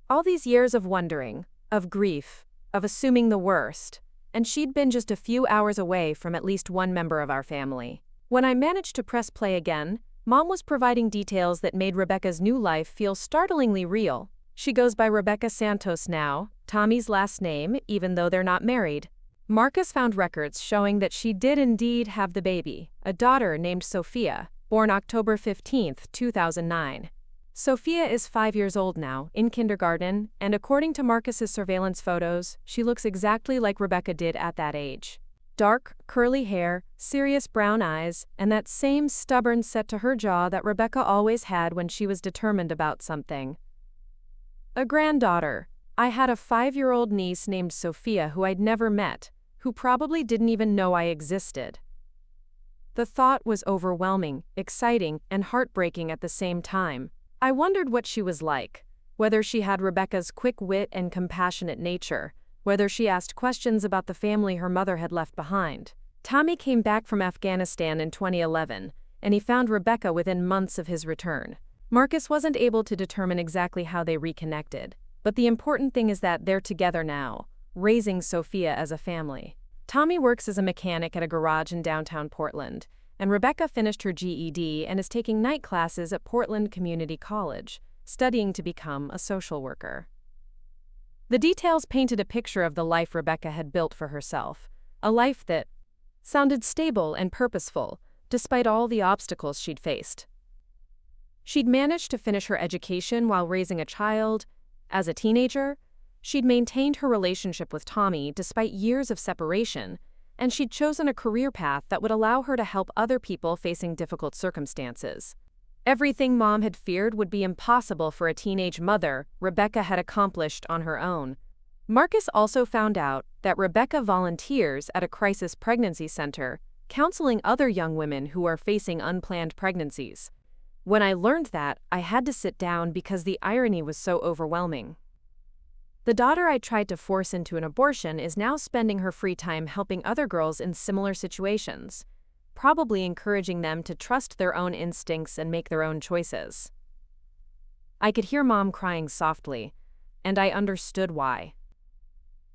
All these years of wondering, of grief, of assuming the worst, and she'd been just a few hours away from at least one member of our family. When I managed to press play again, Mom was providing details that made Rebecca's new life feel startlingly real. She goes by Rebecca Santos now, Tommy's last name, even though they're not married. Marcus found records showing that she did indeed have the baby, a daughter named Sophia, born October 15, 2009. Sophia is 5 years old now, in kindergarten, and according to Marcus's surveillance photos, she looks exactly like Rebecca did at that age. Dark, curly hair, serious brown eyes, and that same stubborn set to her jaw that Rebecca always had when she was determined about something. A granddaughter. I had a 5-year-old niece named Sophia who I'd never met, who probably didn't even know I existed. The thought was overwhelming, exciting, and heartbreaking at the same time. I wondered what she was like, whether she had Rebecca's quick wit and compassionate nature, whether she asked questions about the family her mother had left behind. Tommy came back from Afghanistan in 2011, and he found Rebecca within months of his return. Marcus wasn't able to determine exactly how they reconnected, but the important thing is that they're together now, raising Sophia as a family. Tommy works as a mechanic at a garage in downtown Portland, and Rebecca finished her GED and is taking night classes at Portland Community College, studying to become a social worker. The details painted a picture of the life Rebecca had built for herself, a life that sounded stable and purposeful, despite all the obstacles she'd faced. She'd managed to finish her education while raising a child. As a teenager, she'd maintained her relationship with Tommy despite years of separation, and she'd chosen a career path that would allow her to help other people facing difficult circumstances. Everything Mom had feared would be impossible for a teenage mother, Rebecca had accomplished on her own. Marcus also found out that Rebecca volunteers at a crisis pregnancy center, counseling other young women who are facing unplanned pregnancies. When I learned that, I had to sit down because the irony was so overwhelming. The daughter I tried to force into an abortion is now spending her free time helping other girls in similar situations, probably encouraging them to trust their own instincts and make their own choices. I could hear Mom crying softly, and I understood why.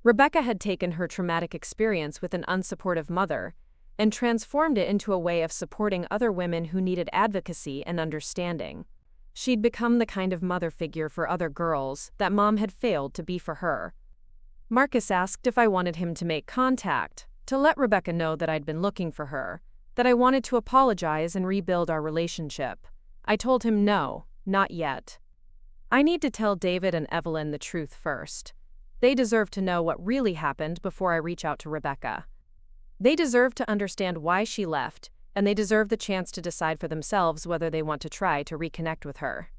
Rebecca had taken her traumatic experience with an unsupportive mother and transformed it into a way of supporting other women who needed advocacy and understanding. She'd become the kind of mother figure for other girls that Mom had failed to be for her. Marcus asked if I wanted him to make contact, to let Rebecca know that I'd been looking for her, that I wanted to apologize and rebuild our relationship. I told him no, not yet. I need to tell David and Evelyn the truth first. They deserve to know what really happened before I reach out to Rebecca. They deserve to understand why she left, and they deserve the chance to decide for themselves whether they want to try to reconnect with her.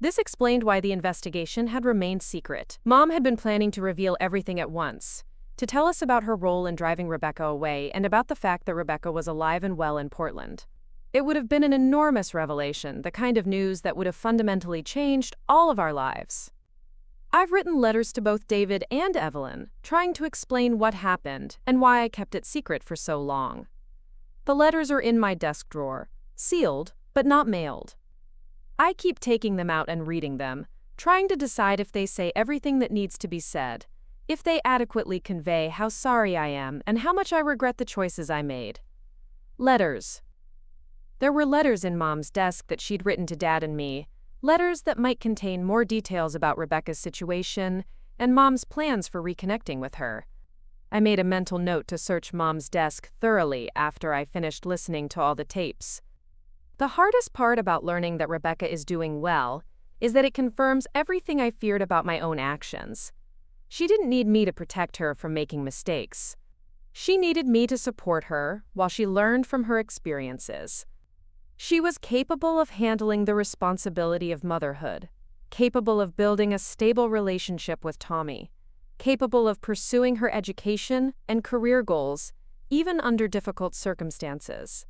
This explained why the investigation had remained secret. Mom had been planning to reveal everything at once, to tell us about her role in driving Rebecca away and about the fact that Rebecca was alive and well in Portland. It would have been an enormous revelation, the kind of news that would have fundamentally changed all of our lives. I've written letters to both David and Evelyn, trying to explain what happened and why I kept it secret for so long. The letters are in my desk drawer, sealed, but not mailed. I keep taking them out and reading them, trying to decide if they say everything that needs to be said, if they adequately convey how sorry I am and how much I regret the choices I made. Letters. There were letters in Mom's desk that she'd written to Dad and me, letters that might contain more details about Rebecca's situation and Mom's plans for reconnecting with her. I made a mental note to search Mom's desk thoroughly after I finished listening to all the tapes. The hardest part about learning that Rebecca is doing well is that it confirms everything I feared about my own actions. She didn't need me to protect her from making mistakes. She needed me to support her while she learned from her experiences. She was capable of handling the responsibility of motherhood, capable of building a stable relationship with Tommy, capable of pursuing her education and career goals, even under difficult circumstances.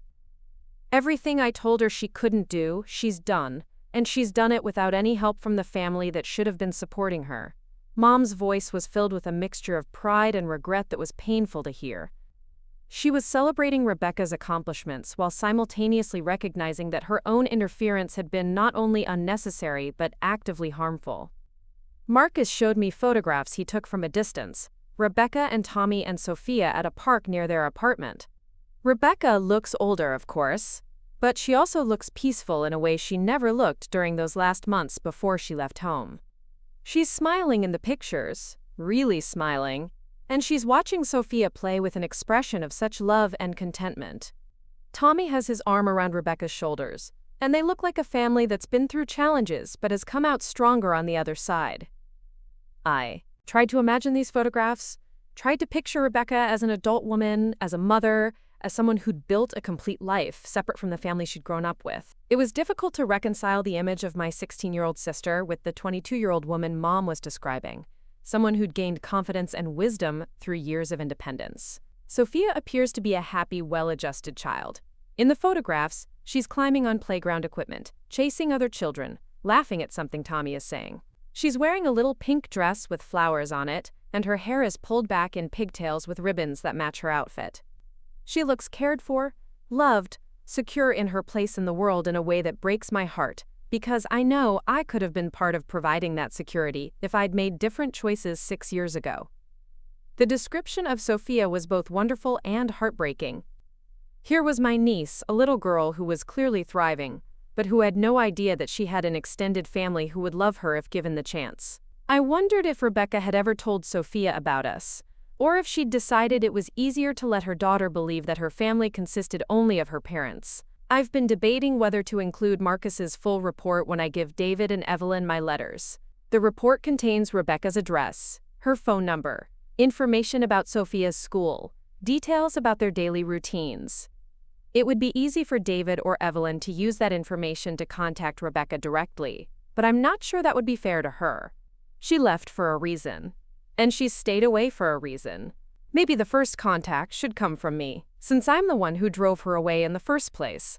Everything I told her she couldn't do, she's done, and she's done it without any help from the family that should have been supporting her. Mom's voice was filled with a mixture of pride and regret that was painful to hear. She was celebrating Rebecca's accomplishments while simultaneously recognizing that her own interference had been not only unnecessary but actively harmful. Marcus showed me photographs he took from a distance, Rebecca and Tommy and Sophia at a park near their apartment. Rebecca looks older, of course, but she also looks peaceful in a way she never looked during those last months before she left home. She's smiling in the pictures, really smiling, and she's watching Sophia play with an expression of such love and contentment. Tommy has his arm around Rebecca's shoulders, and they look like a family that's been through challenges but has come out stronger on the other side. I tried to imagine these photographs, tried to picture Rebecca as an adult woman, as a mother, as someone who'd built a complete life separate from the family she'd grown up with. It was difficult to reconcile the image of my 16-year-old sister with the 22-year-old woman Mom was describing, someone who'd gained confidence and wisdom through years of independence. Sophia appears to be a happy, well-adjusted child. In the photographs, she's climbing on playground equipment, chasing other children, laughing at something Tommy is saying. She's wearing a little pink dress with flowers on it, and her hair is pulled back in pigtails with ribbons that match her outfit. She looks cared for, loved, secure in her place in the world in a way that breaks my heart, because I know I could have been part of providing that security if I'd made different choices 6 years ago. The description of Sophia was both wonderful and heartbreaking. Here was my niece, a little girl who was clearly thriving, but who had no idea that she had an extended family who would love her if given the chance. I wondered if Rebecca had ever told Sophia about us, or if she'd decided it was easier to let her daughter believe that her family consisted only of her parents. I've been debating whether to include Marcus's full report when I give David and Evelyn my letters. The report contains Rebecca's address, her phone number, information about Sophia's school, details about their daily routines. It would be easy for David or Evelyn to use that information to contact Rebecca directly, but I'm not sure that would be fair to her. She left for a reason, and she's stayed away for a reason. Maybe the first contact should come from me, since I'm the one who drove her away in the first place.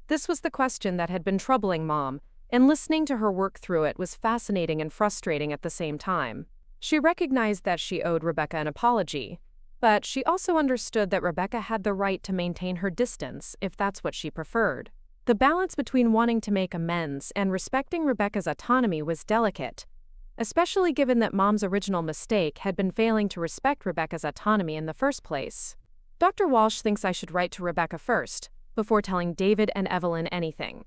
This was the question that had been troubling Mom, and listening to her work through it was fascinating and frustrating at the same time. She recognized that she owed Rebecca an apology, but she also understood that Rebecca had the right to maintain her distance if that's what she preferred. The balance between wanting to make amends and respecting Rebecca's autonomy was delicate, especially given that Mom's original mistake had been failing to respect Rebecca's autonomy in the first place. Dr. Walsh thinks I should write to Rebecca first, before telling David and Evelyn anything.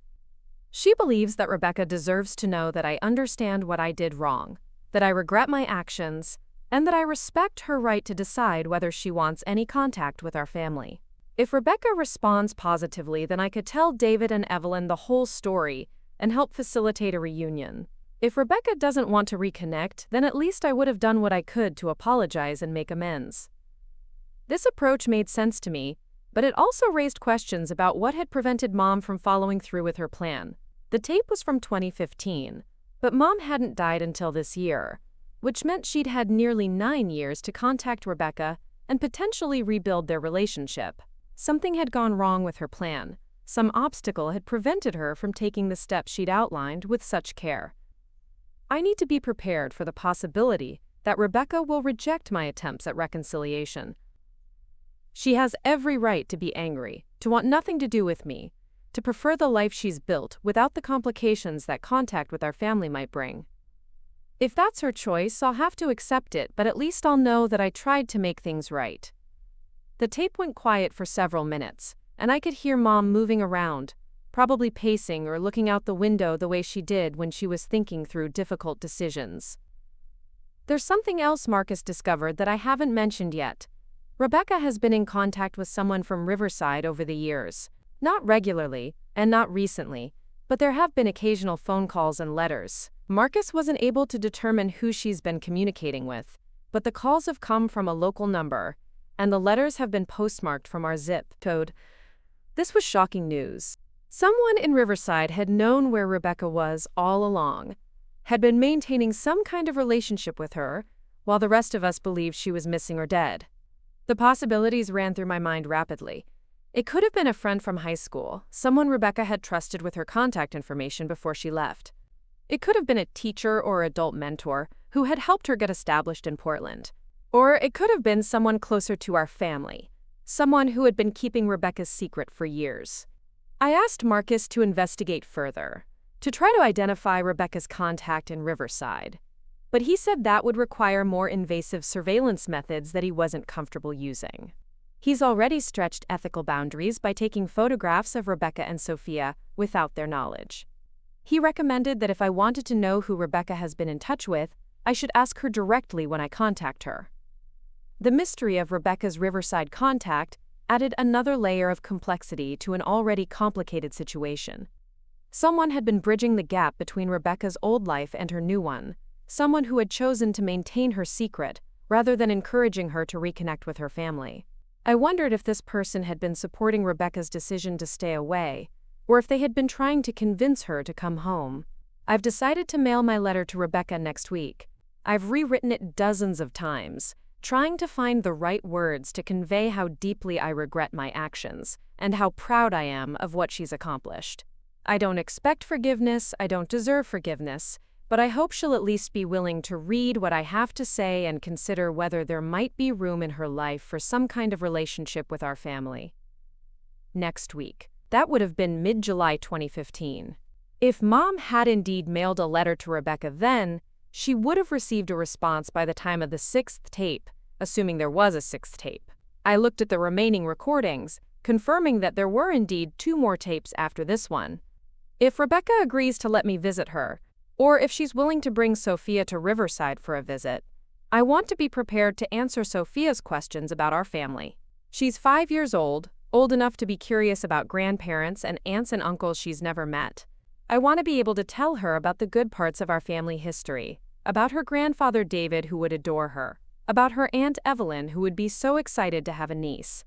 She believes that Rebecca deserves to know that I understand what I did wrong, that I regret my actions, and that I respect her right to decide whether she wants any contact with our family. If Rebecca responds positively, then I could tell David and Evelyn the whole story and help facilitate a reunion. If Rebecca doesn't want to reconnect, then at least I would have done what I could to apologize and make amends. This approach made sense to me, but it also raised questions about what had prevented Mom from following through with her plan. The tape was from 2015, but Mom hadn't died until this year, which meant she'd had nearly 9 years to contact Rebecca and potentially rebuild their relationship. Something had gone wrong with her plan. Some obstacle had prevented her from taking the steps she'd outlined with such care. I need to be prepared for the possibility that Rebecca will reject my attempts at reconciliation. She has every right to be angry, to want nothing to do with me, to prefer the life she's built without the complications that contact with our family might bring. If that's her choice, I'll have to accept it, but at least I'll know that I tried to make things right. The tape went quiet for several minutes, and I could hear Mom moving around, probably pacing or looking out the window the way she did when she was thinking through difficult decisions. There's something else Marcus discovered that I haven't mentioned yet. Rebecca has been in contact with someone from Riverside over the years. Not regularly, and not recently, but there have been occasional phone calls and letters. Marcus wasn't able to determine who she's been communicating with, but the calls have come from a local number, and the letters have been postmarked from our zip code. This was shocking news. Someone in Riverside had known where Rebecca was all along, had been maintaining some kind of relationship with her, while the rest of us believed she was missing or dead. The possibilities ran through my mind rapidly. It could have been a friend from high school, someone Rebecca had trusted with her contact information before she left. It could have been a teacher or adult mentor who had helped her get established in Portland. Or it could have been someone closer to our family, someone who had been keeping Rebecca's secret for years. I asked Marcus to investigate further, to try to identify Rebecca's contact in Riverside, but he said that would require more invasive surveillance methods that he wasn't comfortable using. He's already stretched ethical boundaries by taking photographs of Rebecca and Sophia without their knowledge. He recommended that if I wanted to know who Rebecca has been in touch with, I should ask her directly when I contact her. The mystery of Rebecca's Riverside contact added another layer of complexity to an already complicated situation. Someone had been bridging the gap between Rebecca's old life and her new one, someone who had chosen to maintain her secret rather than encouraging her to reconnect with her family. I wondered if this person had been supporting Rebecca's decision to stay away, or if they had been trying to convince her to come home. I've decided to mail my letter to Rebecca next week. I've rewritten it dozens of times, trying to find the right words to convey how deeply I regret my actions and how proud I am of what she's accomplished. I don't expect forgiveness, I don't deserve forgiveness, but I hope she'll at least be willing to read what I have to say and consider whether there might be room in her life for some kind of relationship with our family. Next week. That would have been mid-July 2015. If Mom had indeed mailed a letter to Rebecca then, she would have received a response by the time of the 6th tape, assuming there was a 6th tape. I looked at the remaining recordings, confirming that there were indeed 2 more tapes after this one. If Rebecca agrees to let me visit her, or if she's willing to bring Sophia to Riverside for a visit, I want to be prepared to answer Sophia's questions about our family. She's 5 years old, old enough to be curious about grandparents and aunts and uncles she's never met. I want to be able to tell her about the good parts of our family history, about her grandfather David who would adore her, about her Aunt Evelyn who would be so excited to have a niece.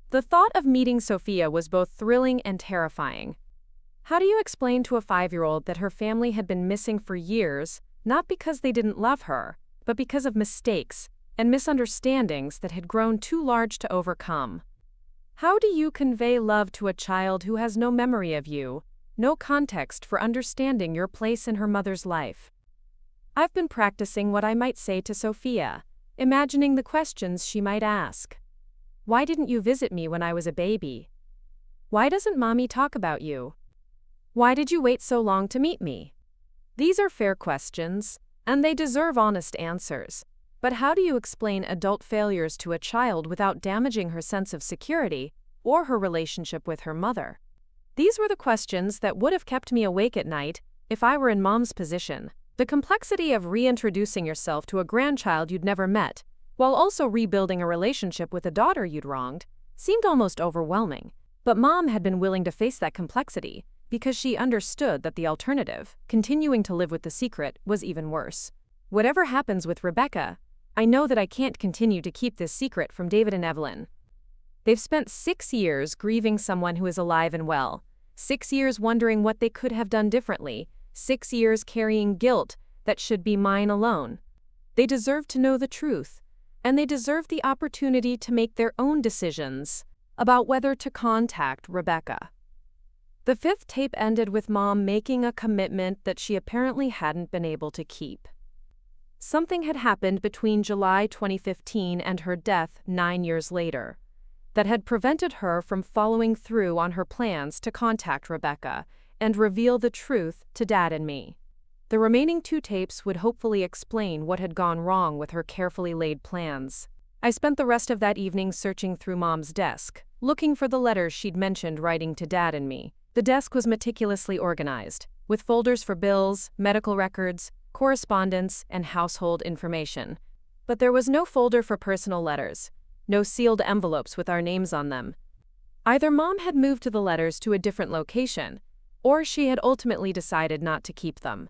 The thought of meeting Sophia was both thrilling and terrifying. How do you explain to a 5-year-old that her family had been missing for years, not because they didn't love her, but because of mistakes and misunderstandings that had grown too large to overcome? How do you convey love to a child who has no memory of you, no context for understanding your place in her mother's life? I've been practicing what I might say to Sophia, imagining the questions she might ask. Why didn't you visit me when I was a baby? Why doesn't Mommy talk about you? Why did you wait so long to meet me? These are fair questions, and they deserve honest answers. But how do you explain adult failures to a child without damaging her sense of security or her relationship with her mother? These were the questions that would have kept me awake at night if I were in Mom's position. The complexity of reintroducing yourself to a grandchild you'd never met, while also rebuilding a relationship with a daughter you'd wronged, seemed almost overwhelming. But Mom had been willing to face that complexity because she understood that the alternative, continuing to live with the secret, was even worse. Whatever happens with Rebecca, I know that I can't continue to keep this secret from David and Evelyn. They've spent 6 years grieving someone who is alive and well, 6 years wondering what they could have done differently, 6 years carrying guilt that should be mine alone. They deserve to know the truth, and they deserve the opportunity to make their own decisions about whether to contact Rebecca. The 5th tape ended with Mom making a commitment that she apparently hadn't been able to keep. Something had happened between July 2015 and her death 9 years later that had prevented her from following through on her plans to contact Rebecca and reveal the truth to Dad and me. The remaining 2 tapes would hopefully explain what had gone wrong with her carefully laid plans. I spent the rest of that evening searching through Mom's desk, looking for the letters she'd mentioned writing to Dad and me. The desk was meticulously organized, with folders for bills, medical records, correspondence, and household information. But there was no folder for personal letters, no sealed envelopes with our names on them. Either Mom had moved the letters to a different location, or she had ultimately decided not to keep them.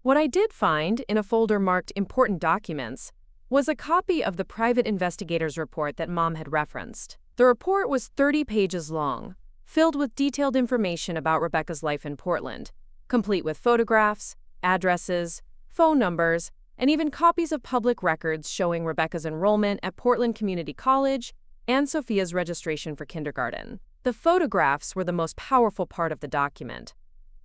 What I did find in a folder marked Important Documents was a copy of the private investigator's report that Mom had referenced. The report was 30 pages long, filled with detailed information about Rebecca's life in Portland, complete with photographs, addresses, phone numbers, and even copies of public records showing Rebecca's enrollment at Portland Community College and Sophia's registration for kindergarten. The photographs were the most powerful part of the document.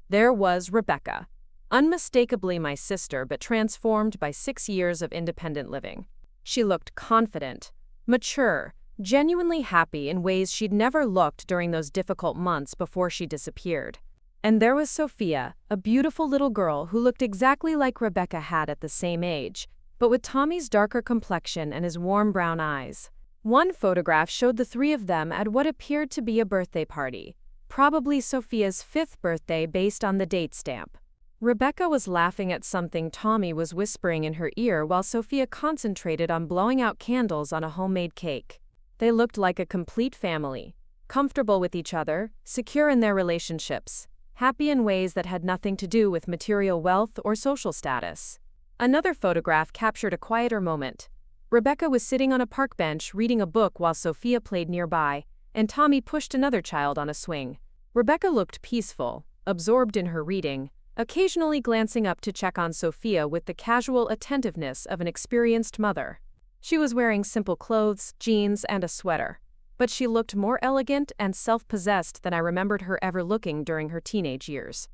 There was Rebecca, unmistakably my sister but transformed by 6 years of independent living. She looked confident, mature, genuinely happy in ways she'd never looked during those difficult months before she disappeared. And there was Sophia, a beautiful little girl who looked exactly like Rebecca had at the same age, but with Tommy's darker complexion and his warm brown eyes. One photograph showed the 3 of them at what appeared to be a birthday party, probably Sophia's 5th birthday based on the date stamp. Rebecca was laughing at something Tommy was whispering in her ear while Sophia concentrated on blowing out candles on a homemade cake. They looked like a complete family, comfortable with each other, secure in their relationships, happy in ways that had nothing to do with material wealth or social status. Another photograph captured a quieter moment. Rebecca was sitting on a park bench reading a book while Sophia played nearby, and Tommy pushed another child on a swing. Rebecca looked peaceful, absorbed in her reading, occasionally glancing up to check on Sophia with the casual attentiveness of an experienced mother. She was wearing simple clothes, jeans, and a sweater, but she looked more elegant and self-possessed than I remembered her ever looking during her teenage years.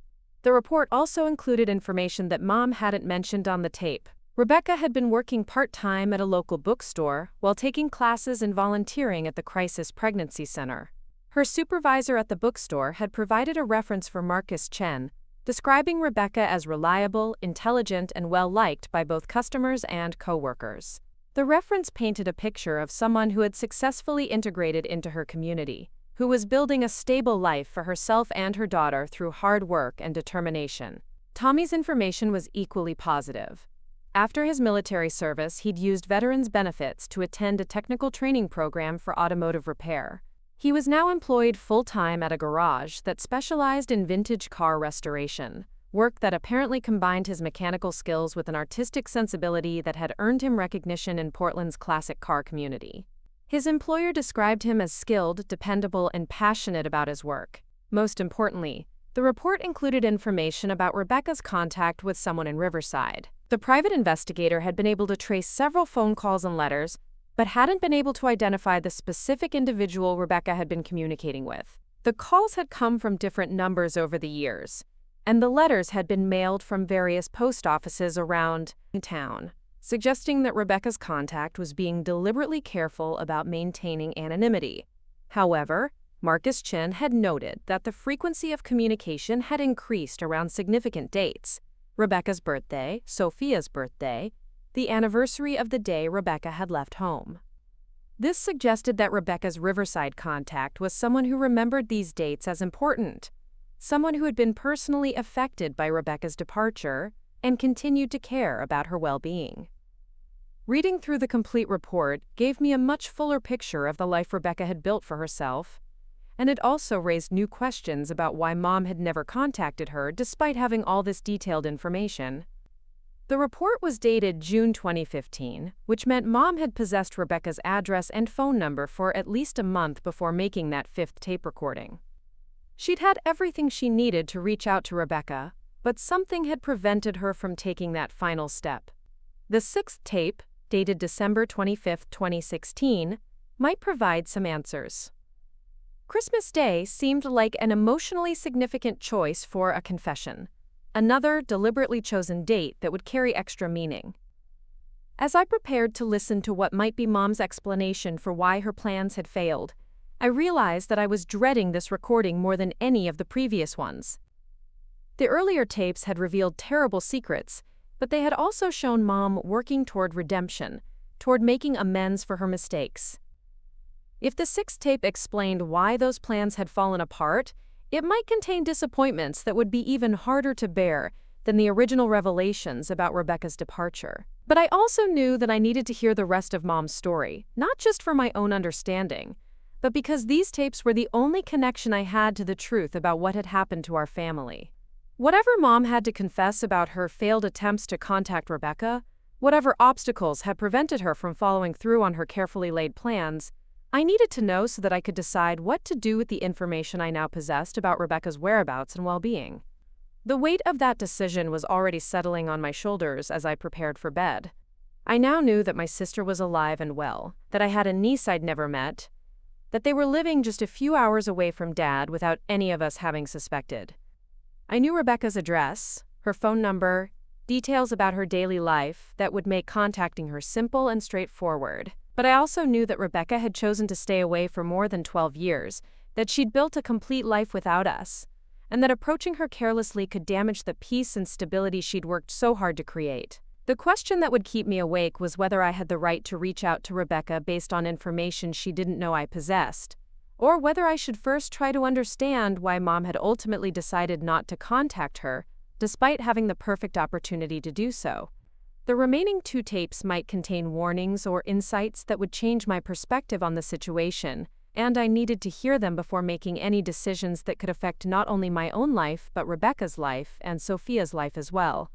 The report also included information that Mom hadn't mentioned on the tape. Rebecca had been working part-time at a local bookstore while taking classes and volunteering at the Crisis Pregnancy Center. Her supervisor at the bookstore had provided a reference for Marcus Chen, describing Rebecca as reliable, intelligent, and well-liked by both customers and co-workers. The reference painted a picture of someone who had successfully integrated into her community, who was building a stable life for herself and her daughter through hard work and determination. Tommy's information was equally positive. After his military service, he'd used veterans' benefits to attend a technical training program for automotive repair. He was now employed full-time at a garage that specialized in vintage car restoration, work that apparently combined his mechanical skills with an artistic sensibility that had earned him recognition in Portland's classic car community. His employer described him as skilled, dependable, and passionate about his work. Most importantly, the report included information about Rebecca's contact with someone in Riverside. The private investigator had been able to trace several phone calls and letters, but hadn't been able to identify the specific individual Rebecca had been communicating with. The calls had come from different numbers over the years, and the letters had been mailed from various post offices around town, suggesting that Rebecca's contact was being deliberately careful about maintaining anonymity. However, Marcus Chin had noted that the frequency of communication had increased around significant dates: Rebecca's birthday, Sophia's birthday, the anniversary of the day Rebecca had left home. This suggested that Rebecca's Riverside contact was someone who remembered these dates as important, someone who had been personally affected by Rebecca's departure and continued to care about her well-being. Reading through the complete report gave me a much fuller picture of the life Rebecca had built for herself, and it also raised new questions about why Mom had never contacted her despite having all this detailed information. The report was dated June 2015, which meant Mom had possessed Rebecca's address and phone number for at least a month before making that fifth tape recording. She'd had everything she needed to reach out to Rebecca, but something had prevented her from taking that final step. The sixth tape, dated December 25, 2016, might provide some answers. Christmas Day seemed like an emotionally significant choice for a confession, another deliberately chosen date that would carry extra meaning. As I prepared to listen to what might be Mom's explanation for why her plans had failed, I realized that I was dreading this recording more than any of the previous ones. The earlier tapes had revealed terrible secrets, but they had also shown Mom working toward redemption, toward making amends for her mistakes. If the sixth tape explained why those plans had fallen apart, it might contain disappointments that would be even harder to bear than the original revelations about Rebecca's departure. But I also knew that I needed to hear the rest of Mom's story, not just for my own understanding, but because these tapes were the only connection I had to the truth about what had happened to our family. Whatever Mom had to confess about her failed attempts to contact Rebecca, whatever obstacles had prevented her from following through on her carefully laid plans, I needed to know so that I could decide what to do with the information I now possessed about Rebecca's whereabouts and well-being. The weight of that decision was already settling on my shoulders as I prepared for bed. I now knew that my sister was alive and well, that I had a niece I'd never met, that they were living just a few hours away from Dad without any of us having suspected. I knew Rebecca's address, her phone number, details about her daily life that would make contacting her simple and straightforward. But I also knew that Rebecca had chosen to stay away for more than 12 years, that she'd built a complete life without us, and that approaching her carelessly could damage the peace and stability she'd worked so hard to create. The question that would keep me awake was whether I had the right to reach out to Rebecca based on information she didn't know I possessed, or whether I should first try to understand why Mom had ultimately decided not to contact her, despite having the perfect opportunity to do so. The remaining two tapes might contain warnings or insights that would change my perspective on the situation, and I needed to hear them before making any decisions that could affect not only my own life but Rebecca's life and Sophia's life as well.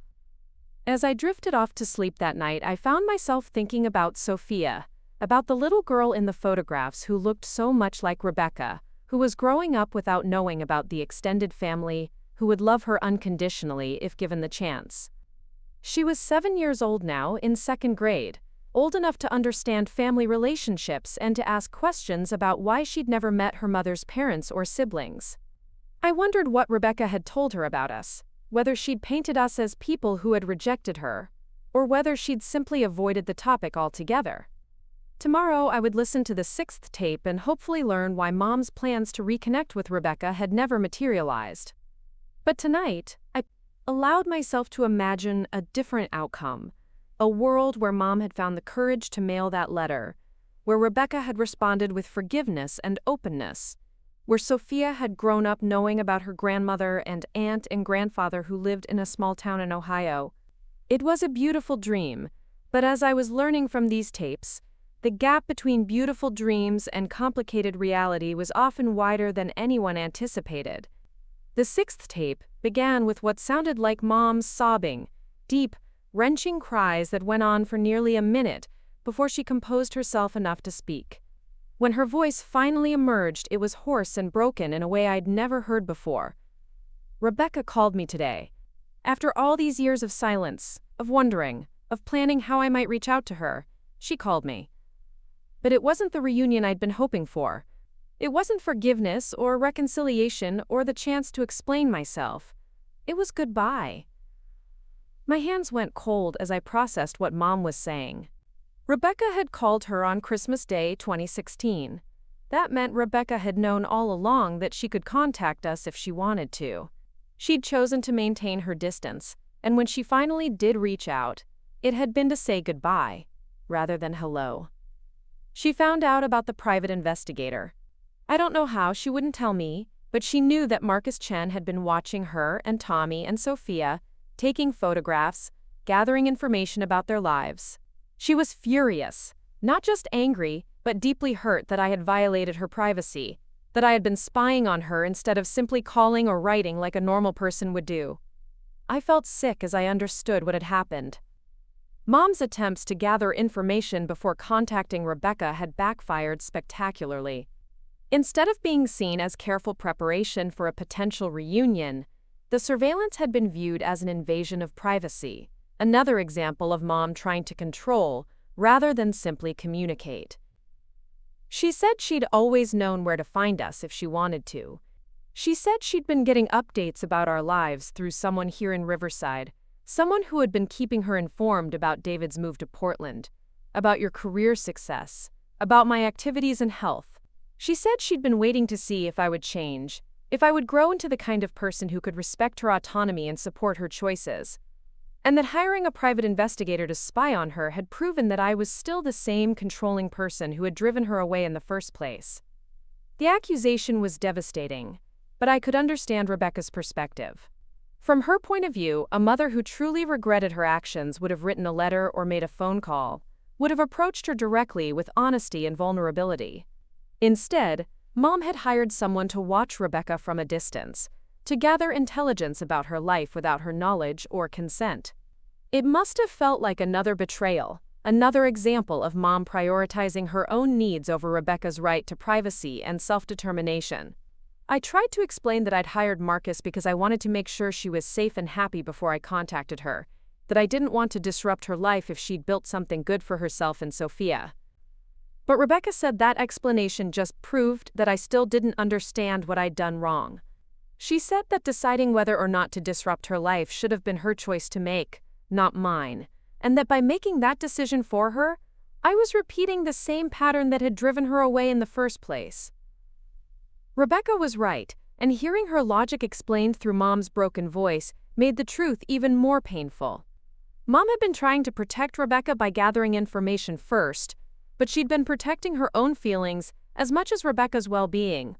As I drifted off to sleep that night, I found myself thinking about Sophia, about the little girl in the photographs who looked so much like Rebecca, who was growing up without knowing about the extended family, who would love her unconditionally if given the chance. She was 7 years old now, in second grade, old enough to understand family relationships and to ask questions about why she'd never met her mother's parents or siblings. I wondered what Rebecca had told her about us, whether she'd painted us as people who had rejected her, or whether she'd simply avoided the topic altogether. Tomorrow I would listen to the sixth tape and hopefully learn why Mom's plans to reconnect with Rebecca had never materialized. But tonight, I allowed myself to imagine a different outcome, a world where Mom had found the courage to mail that letter, where Rebecca had responded with forgiveness and openness, where Sophia had grown up knowing about her grandmother and aunt and grandfather who lived in a small town in Ohio. It was a beautiful dream, but as I was learning from these tapes, The gap between beautiful dreams and complicated reality was often wider than anyone anticipated. The sixth tape began with what sounded like Mom's sobbing, deep, wrenching cries that went on for nearly a minute before she composed herself enough to speak. When her voice finally emerged, it was hoarse and broken in a way I'd never heard before. "Rebecca called me today. After all these years of silence, of wondering, of planning how I might reach out to her, she called me. But it wasn't the reunion I'd been hoping for. It wasn't forgiveness or reconciliation or the chance to explain myself. It was goodbye." My hands went cold as I processed what Mom was saying. Rebecca had called her on Christmas Day 2016. That meant Rebecca had known all along that she could contact us if she wanted to. She'd chosen to maintain her distance, and when she finally did reach out, it had been to say goodbye, rather than hello. She found out about the private investigator. I don't know how, she wouldn't tell me, but she knew that Marcus Chen had been watching her and Tommy and Sophia, taking photographs, gathering information about their lives. She was furious, not just angry, but deeply hurt that I had violated her privacy, that I had been spying on her instead of simply calling or writing like a normal person would do. I felt sick as I understood what had happened. Mom's attempts to gather information before contacting Rebecca had backfired spectacularly. Instead of being seen as careful preparation for a potential reunion, the surveillance had been viewed as an invasion of privacy, another example of Mom trying to control rather than simply communicate. She said she'd always known where to find us if she wanted to. She said she'd been getting updates about our lives through someone here in Riverside, someone who had been keeping her informed about David's move to Portland, about your career success, about my activities and health. She said she'd been waiting to see if I would change, if I would grow into the kind of person who could respect her autonomy and support her choices, and that hiring a private investigator to spy on her had proven that I was still the same controlling person who had driven her away in the first place. The accusation was devastating, but I could understand Rebecca's perspective. From her point of view, a mother who truly regretted her actions would have written a letter or made a phone call, would have approached her directly with honesty and vulnerability. Instead, Mom had hired someone to watch Rebecca from a distance, to gather intelligence about her life without her knowledge or consent. It must have felt like another betrayal, another example of Mom prioritizing her own needs over Rebecca's right to privacy and self-determination. I tried to explain that I'd hired Marcus because I wanted to make sure she was safe and happy before I contacted her, that I didn't want to disrupt her life if she'd built something good for herself and Sophia. But Rebecca said that explanation just proved that I still didn't understand what I'd done wrong. She said that deciding whether or not to disrupt her life should have been her choice to make, not mine, and that by making that decision for her, I was repeating the same pattern that had driven her away in the first place. Rebecca was right, and hearing her logic explained through Mom's broken voice made the truth even more painful. Mom had been trying to protect Rebecca by gathering information first, but she'd been protecting her own feelings as much as Rebecca's well-being.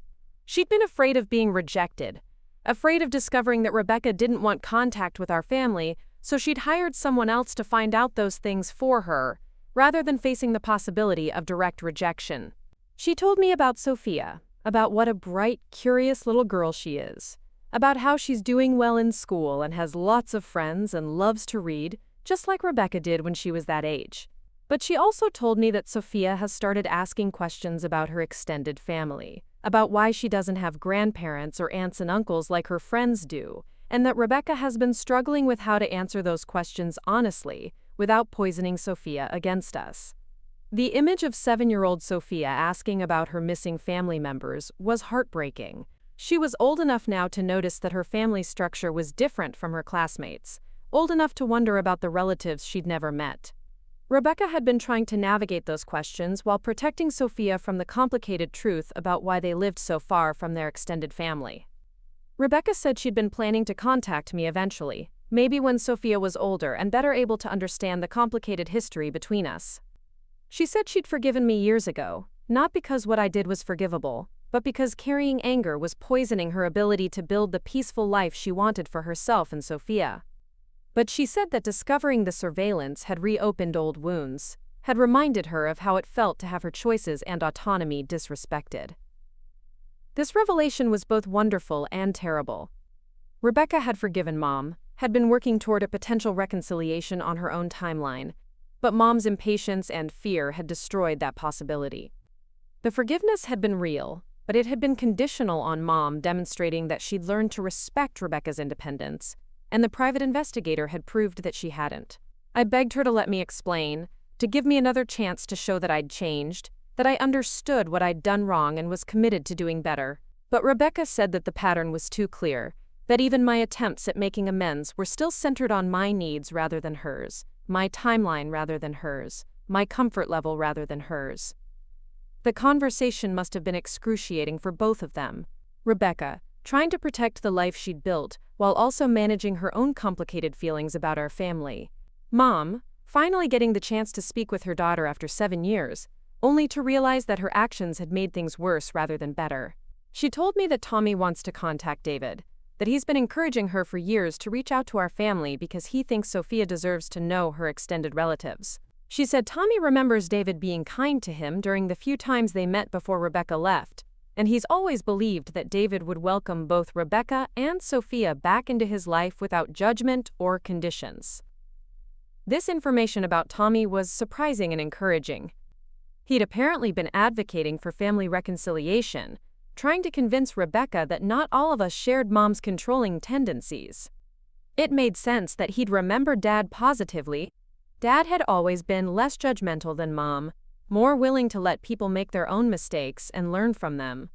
She'd been afraid of being rejected, afraid of discovering that Rebecca didn't want contact with our family, so she'd hired someone else to find out those things for her, rather than facing the possibility of direct rejection. She told me about Sophia, about what a bright, curious little girl she is, about how she's doing well in school and has lots of friends and loves to read, just like Rebecca did when she was that age. But she also told me that Sophia has started asking questions about her extended family, about why she doesn't have grandparents or aunts and uncles like her friends do, and that Rebecca has been struggling with how to answer those questions honestly without poisoning Sophia against us. The image of 7-year-old Sophia asking about her missing family members was heartbreaking. She was old enough now to notice that her family structure was different from her classmates, old enough to wonder about the relatives she'd never met. Rebecca had been trying to navigate those questions while protecting Sophia from the complicated truth about why they lived so far from their extended family. Rebecca said she'd been planning to contact me eventually, maybe when Sophia was older and better able to understand the complicated history between us. She said she'd forgiven me years ago, not because what I did was forgivable, but because carrying anger was poisoning her ability to build the peaceful life she wanted for herself and Sophia. But she said that discovering the surveillance had reopened old wounds, had reminded her of how it felt to have her choices and autonomy disrespected. This revelation was both wonderful and terrible. Rebecca had forgiven Mom, had been working toward a potential reconciliation on her own timeline, but Mom's impatience and fear had destroyed that possibility. The forgiveness had been real, but it had been conditional on Mom demonstrating that she'd learned to respect Rebecca's independence, and the private investigator had proved that she hadn't. I begged her to let me explain, to give me another chance to show that I'd changed, that I understood what I'd done wrong and was committed to doing better. But Rebecca said that the pattern was too clear, that even my attempts at making amends were still centered on my needs rather than hers, my timeline rather than hers, my comfort level rather than hers. The conversation must have been excruciating for both of them. Rebecca, trying to protect the life she'd built, while also managing her own complicated feelings about our family. Mom, finally getting the chance to speak with her daughter after 7 years, only to realize that her actions had made things worse rather than better. She told me that Tommy wants to contact David, that he's been encouraging her for years to reach out to our family because he thinks Sophia deserves to know her extended relatives. She said Tommy remembers David being kind to him during the few times they met before Rebecca left, and he's always believed that David would welcome both Rebecca and Sophia back into his life without judgment or conditions. This information about Tommy was surprising and encouraging. He'd apparently been advocating for family reconciliation, trying to convince Rebecca that not all of us shared Mom's controlling tendencies. It made sense that he'd remember Dad positively. Dad had always been less judgmental than Mom, more willing to let people make their own mistakes and learn from them.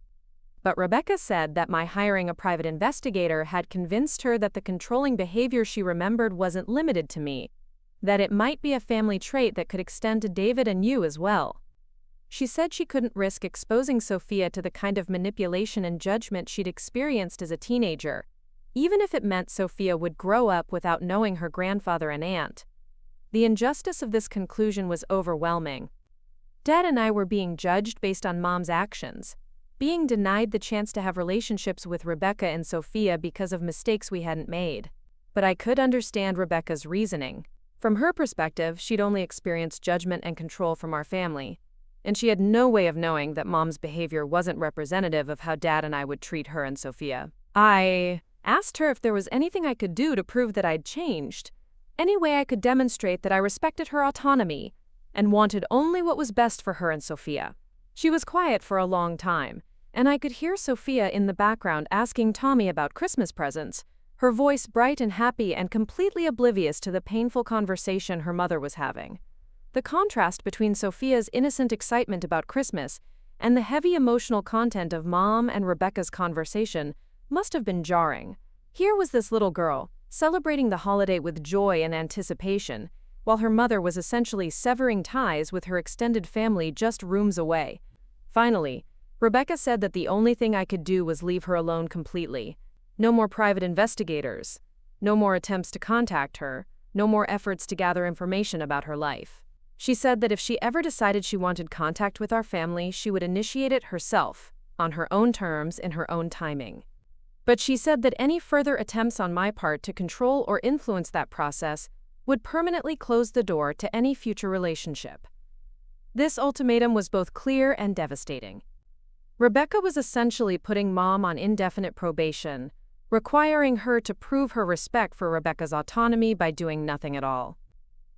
But Rebecca said that my hiring a private investigator had convinced her that the controlling behavior she remembered wasn't limited to me, that it might be a family trait that could extend to David and you as well. She said she couldn't risk exposing Sophia to the kind of manipulation and judgment she'd experienced as a teenager, even if it meant Sophia would grow up without knowing her grandfather and aunt. The injustice of this conclusion was overwhelming. Dad and I were being judged based on Mom's actions, being denied the chance to have relationships with Rebecca and Sophia because of mistakes we hadn't made. But I could understand Rebecca's reasoning. From her perspective, she'd only experienced judgment and control from our family, and she had no way of knowing that Mom's behavior wasn't representative of how Dad and I would treat her and Sophia. I asked her if there was anything I could do to prove that I'd changed, any way I could demonstrate that I respected her autonomy and wanted only what was best for her and Sophia. She was quiet for a long time, and I could hear Sophia in the background asking Tommy about Christmas presents, her voice bright and happy and completely oblivious to the painful conversation her mother was having. The contrast between Sophia's innocent excitement about Christmas and the heavy emotional content of Mom and Rebecca's conversation must have been jarring. Here was this little girl, celebrating the holiday with joy and anticipation, while her mother was essentially severing ties with her extended family just rooms away. Finally, Rebecca said that the only thing I could do was leave her alone completely. No more private investigators, no more attempts to contact her, no more efforts to gather information about her life. She said that if she ever decided she wanted contact with our family, she would initiate it herself, on her own terms, in her own timing. But she said that any further attempts on my part to control or influence that process would permanently close the door to any future relationship. This ultimatum was both clear and devastating. Rebecca was essentially putting Mom on indefinite probation, requiring her to prove her respect for Rebecca's autonomy by doing nothing at all.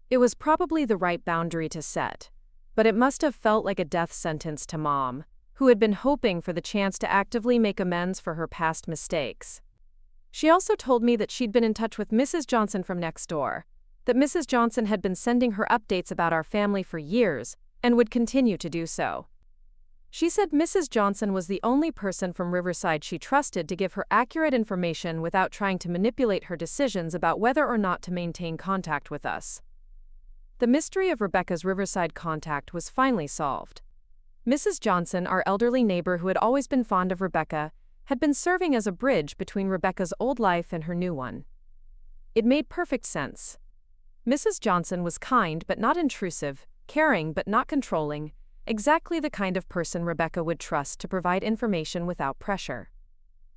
It was probably the right boundary to set, but it must have felt like a death sentence to Mom, who had been hoping for the chance to actively make amends for her past mistakes. She also told me that she'd been in touch with Mrs. Johnson from next door, that Mrs. Johnson had been sending her updates about our family for years and would continue to do so. She said Mrs. Johnson was the only person from Riverside she trusted to give her accurate information without trying to manipulate her decisions about whether or not to maintain contact with us. The mystery of Rebecca's Riverside contact was finally solved. Mrs. Johnson, our elderly neighbor who had always been fond of Rebecca, had been serving as a bridge between Rebecca's old life and her new one. It made perfect sense. Mrs. Johnson was kind but not intrusive, caring but not controlling, exactly the kind of person Rebecca would trust to provide information without pressure.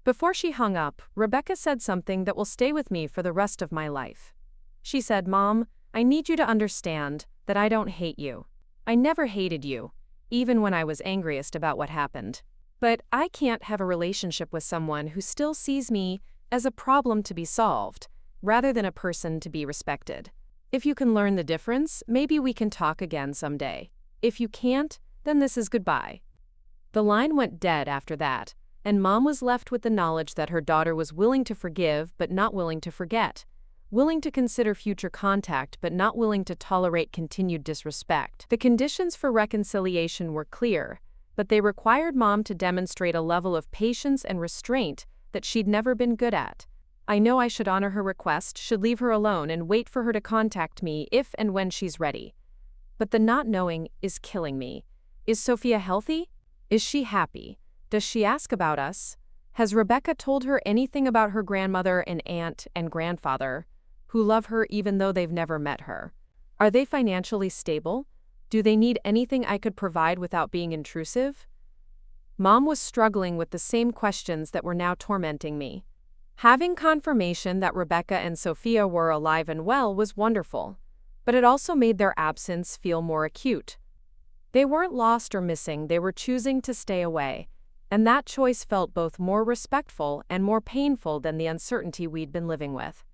Before she hung up, Rebecca said something that will stay with me for the rest of my life. She said, "Mom, I need you to understand that I don't hate you. I never hated you, even when I was angriest about what happened. But I can't have a relationship with someone who still sees me as a problem to be solved, rather than a person to be respected. If you can learn the difference, maybe we can talk again someday. If you can't, then this is goodbye." The line went dead after that, and Mom was left with the knowledge that her daughter was willing to forgive but not willing to forget, willing to consider future contact but not willing to tolerate continued disrespect. The conditions for reconciliation were clear, but they required Mom to demonstrate a level of patience and restraint that she'd never been good at. I know I should honor her request, should leave her alone and wait for her to contact me if and when she's ready. But the not knowing is killing me. Is Sophia healthy? Is she happy? Does she ask about us? Has Rebecca told her anything about her grandmother and aunt and grandfather, who love her even though they've never met her? Are they financially stable? Do they need anything I could provide without being intrusive? Mom was struggling with the same questions that were now tormenting me. Having confirmation that Rebecca and Sophia were alive and well was wonderful, but it also made their absence feel more acute. They weren't lost or missing, they were choosing to stay away, and that choice felt both more respectful and more painful than the uncertainty we'd been living with.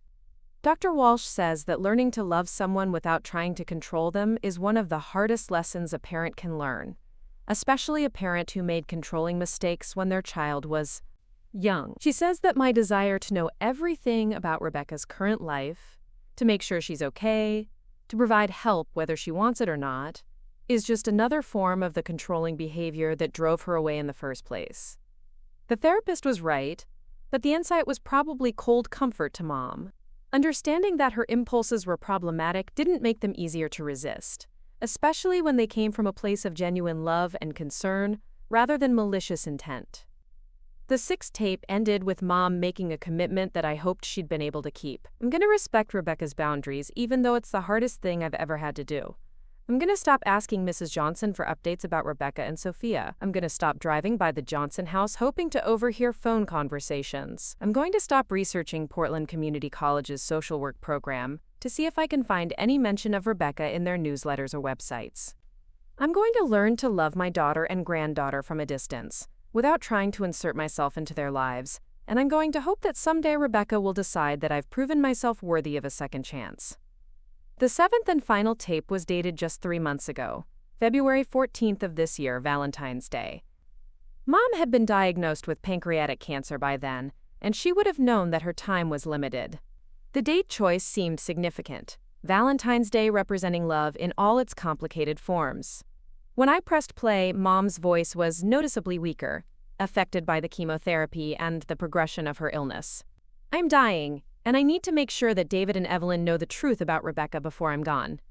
Dr. Walsh says that learning to love someone without trying to control them is one of the hardest lessons a parent can learn, especially a parent who made controlling mistakes when their child was young. She says that my desire to know everything about Rebecca's current life, to make sure she's okay, to provide help whether she wants it or not, is just another form of the controlling behavior that drove her away in the first place. The therapist was right, but the insight was probably cold comfort to Mom. Understanding that her impulses were problematic didn't make them easier to resist, especially when they came from a place of genuine love and concern rather than malicious intent. The sixth tape ended with Mom making a commitment that I hoped she'd been able to keep. "I'm going to respect Rebecca's boundaries, even though it's the hardest thing I've ever had to do. I'm going to stop asking Mrs. Johnson for updates about Rebecca and Sophia. I'm going to stop driving by the Johnson house hoping to overhear phone conversations. I'm going to stop researching Portland Community College's social work program to see if I can find any mention of Rebecca in their newsletters or websites. I'm going to learn to love my daughter and granddaughter from a distance, without trying to insert myself into their lives, and I'm going to hope that someday Rebecca will decide that I've proven myself worthy of a second chance." The seventh and final tape was dated just 3 months ago, February 14th of this year, Valentine's Day. Mom had been diagnosed with pancreatic cancer by then, and she would have known that her time was limited. The date choice seemed significant, Valentine's Day representing love in all its complicated forms. When I pressed play, Mom's voice was noticeably weaker, affected by the chemotherapy and the progression of her illness. "I'm dying, and I need to make sure that David and Evelyn know the truth about Rebecca before I'm gone.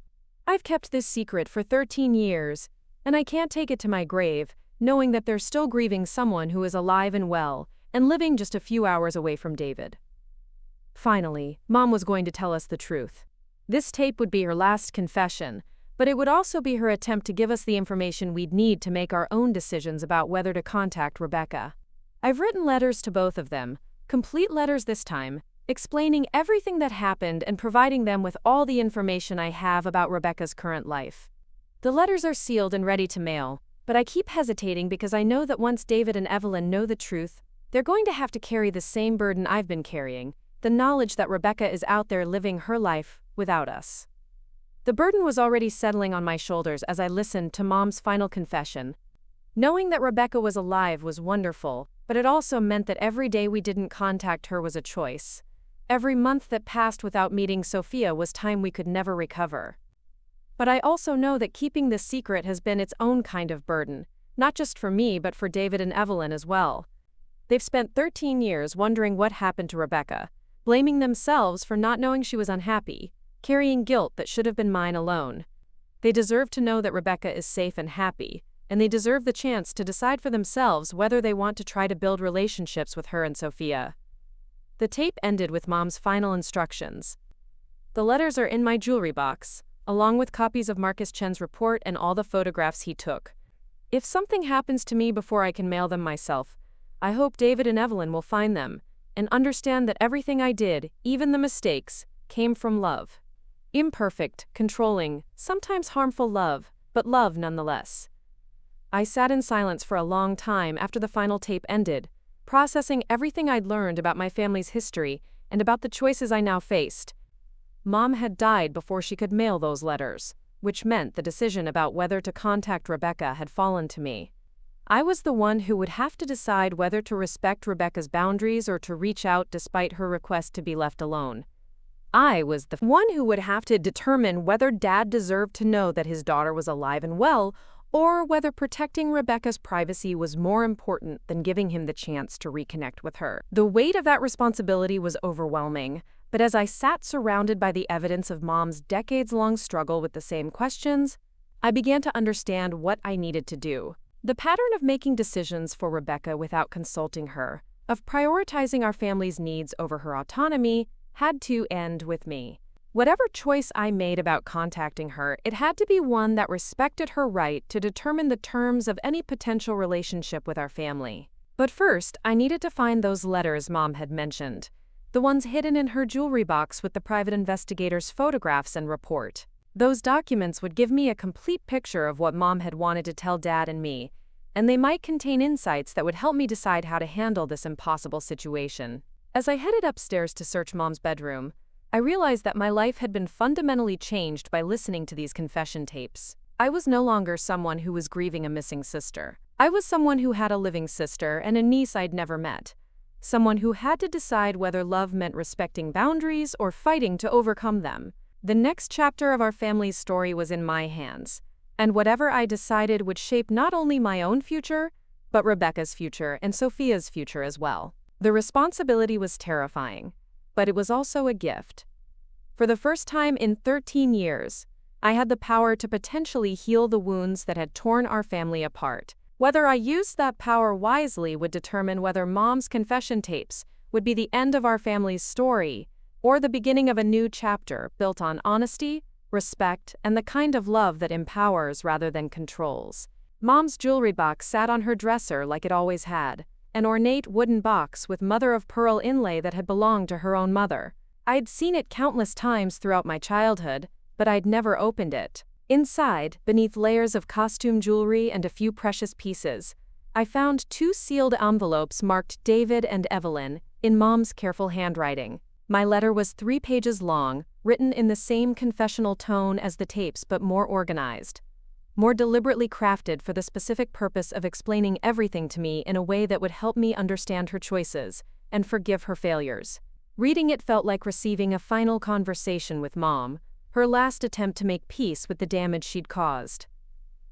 I've kept this secret for 13 years, and I can't take it to my grave, knowing that they're still grieving someone who is alive and well, and living just a few hours away from David." Finally, Mom was going to tell us the truth. This tape would be her last confession, but it would also be her attempt to give us the information we'd need to make our own decisions about whether to contact Rebecca. I've written letters to both of them, complete letters this time, explaining everything that happened and providing them with all the information I have about Rebecca's current life. The letters are sealed and ready to mail, but I keep hesitating because I know that once David and Evelyn know the truth, they're going to have to carry the same burden I've been carrying, the knowledge that Rebecca is out there living her life without us. The burden was already settling on my shoulders as I listened to Mom's final confession. Knowing that Rebecca was alive was wonderful, but it also meant that every day we didn't contact her was a choice. Every month that passed without meeting Sophia was time we could never recover. But I also know that keeping this secret has been its own kind of burden, not just for me but for David and Evelyn as well. They've spent 13 years wondering what happened to Rebecca, blaming themselves for not knowing she was unhappy, carrying guilt that should have been mine alone. They deserve to know that Rebecca is safe and happy, and they deserve the chance to decide for themselves whether they want to try to build relationships with her and Sophia. The tape ended with Mom's final instructions. "The letters are in my jewelry box, along with copies of Marcus Chen's report and all the photographs he took. If something happens to me before I can mail them myself, I hope David and Evelyn will find them and understand that everything I did, even the mistakes, came from love. Imperfect, controlling, sometimes harmful love, but love nonetheless. I sat in silence for a long time after the final tape ended, processing everything I'd learned about my family's history and about the choices I now faced. Mom had died before she could mail those letters, which meant the decision about whether to contact Rebecca had fallen to me. I was the one who would have to decide whether to respect Rebecca's boundaries or to reach out despite her request to be left alone. I was the one who would have to determine whether Dad deserved to know that his daughter was alive and well, or whether protecting Rebecca's privacy was more important than giving him the chance to reconnect with her. The weight of that responsibility was overwhelming, but as I sat surrounded by the evidence of Mom's decades-long struggle with the same questions, I began to understand what I needed to do. The pattern of making decisions for Rebecca without consulting her, of prioritizing our family's needs over her autonomy, had to end with me. Whatever choice I made about contacting her, it had to be one that respected her right to determine the terms of any potential relationship with our family. But first, I needed to find those letters Mom had mentioned, the ones hidden in her jewelry box with the private investigator's photographs and report. Those documents would give me a complete picture of what Mom had wanted to tell Dad and me, and they might contain insights that would help me decide how to handle this impossible situation. As I headed upstairs to search Mom's bedroom, I realized that my life had been fundamentally changed by listening to these confession tapes. I was no longer someone who was grieving a missing sister. I was someone who had a living sister and a niece I'd never met. Someone who had to decide whether love meant respecting boundaries or fighting to overcome them. The next chapter of our family's story was in my hands, and whatever I decided would shape not only my own future, but Rebecca's future and Sophia's future as well. The responsibility was terrifying, but it was also a gift. For the first time in 13 years, I had the power to potentially heal the wounds that had torn our family apart. Whether I used that power wisely would determine whether Mom's confession tapes would be the end of our family's story, or the beginning of a new chapter built on honesty, respect, and the kind of love that empowers rather than controls. Mom's jewelry box sat on her dresser like it always had, an ornate wooden box with mother-of-pearl inlay that had belonged to her own mother. I'd seen it countless times throughout my childhood, but I'd never opened it. Inside, beneath layers of costume jewelry and a few precious pieces, I found 2 sealed envelopes marked David and Evelyn in Mom's careful handwriting. My letter was 3 pages long, written in the same confessional tone as the tapes but more organized, more deliberately crafted for the specific purpose of explaining everything to me in a way that would help me understand her choices and forgive her failures. Reading it felt like receiving a final conversation with Mom, her last attempt to make peace with the damage she'd caused.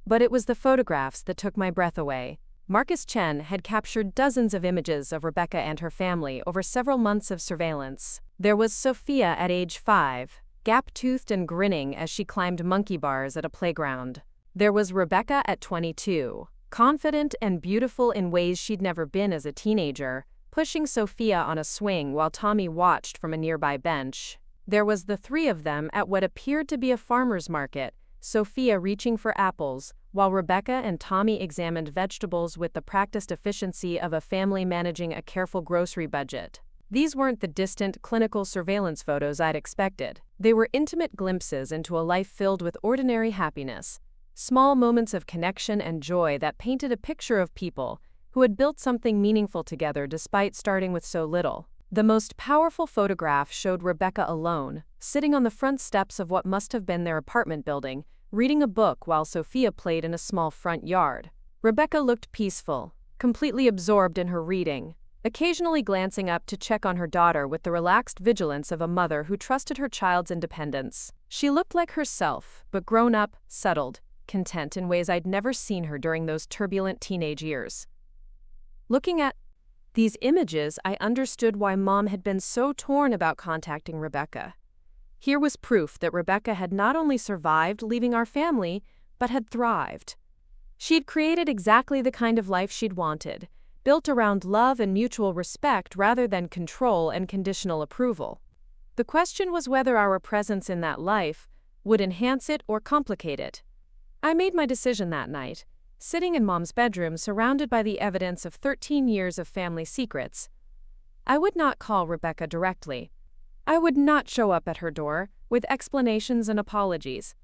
But it was the photographs that took my breath away. Marcus Chen had captured dozens of images of Rebecca and her family over several months of surveillance. There was Sophia at age 5, gap-toothed and grinning as she climbed monkey bars at a playground. There was Rebecca at 22, confident and beautiful in ways she'd never been as a teenager, pushing Sophia on a swing while Tommy watched from a nearby bench. There was the 3 of them at what appeared to be a farmer's market, Sophia reaching for apples, while Rebecca and Tommy examined vegetables with the practiced efficiency of a family managing a careful grocery budget. These weren't the distant, clinical surveillance photos I'd expected. They were intimate glimpses into a life filled with ordinary happiness, small moments of connection and joy that painted a picture of people who had built something meaningful together despite starting with so little. The most powerful photograph showed Rebecca alone, sitting on the front steps of what must have been their apartment building, reading a book while Sophia played in a small front yard. Rebecca looked peaceful, completely absorbed in her reading, occasionally glancing up to check on her daughter with the relaxed vigilance of a mother who trusted her child's independence. She looked like herself, but grown up, settled, content in ways I'd never seen her during those turbulent teenage years. Looking at these images, I understood why Mom had been so torn about contacting Rebecca. Here was proof that Rebecca had not only survived leaving our family, but had thrived. She'd created exactly the kind of life she'd wanted, built around love and mutual respect rather than control and conditional approval. The question was whether our presence in that life would enhance it or complicate it. I made my decision that night, sitting in Mom's bedroom surrounded by the evidence of 13 years of family secrets. I would not call Rebecca directly. I would not show up at her door with explanations and apologies.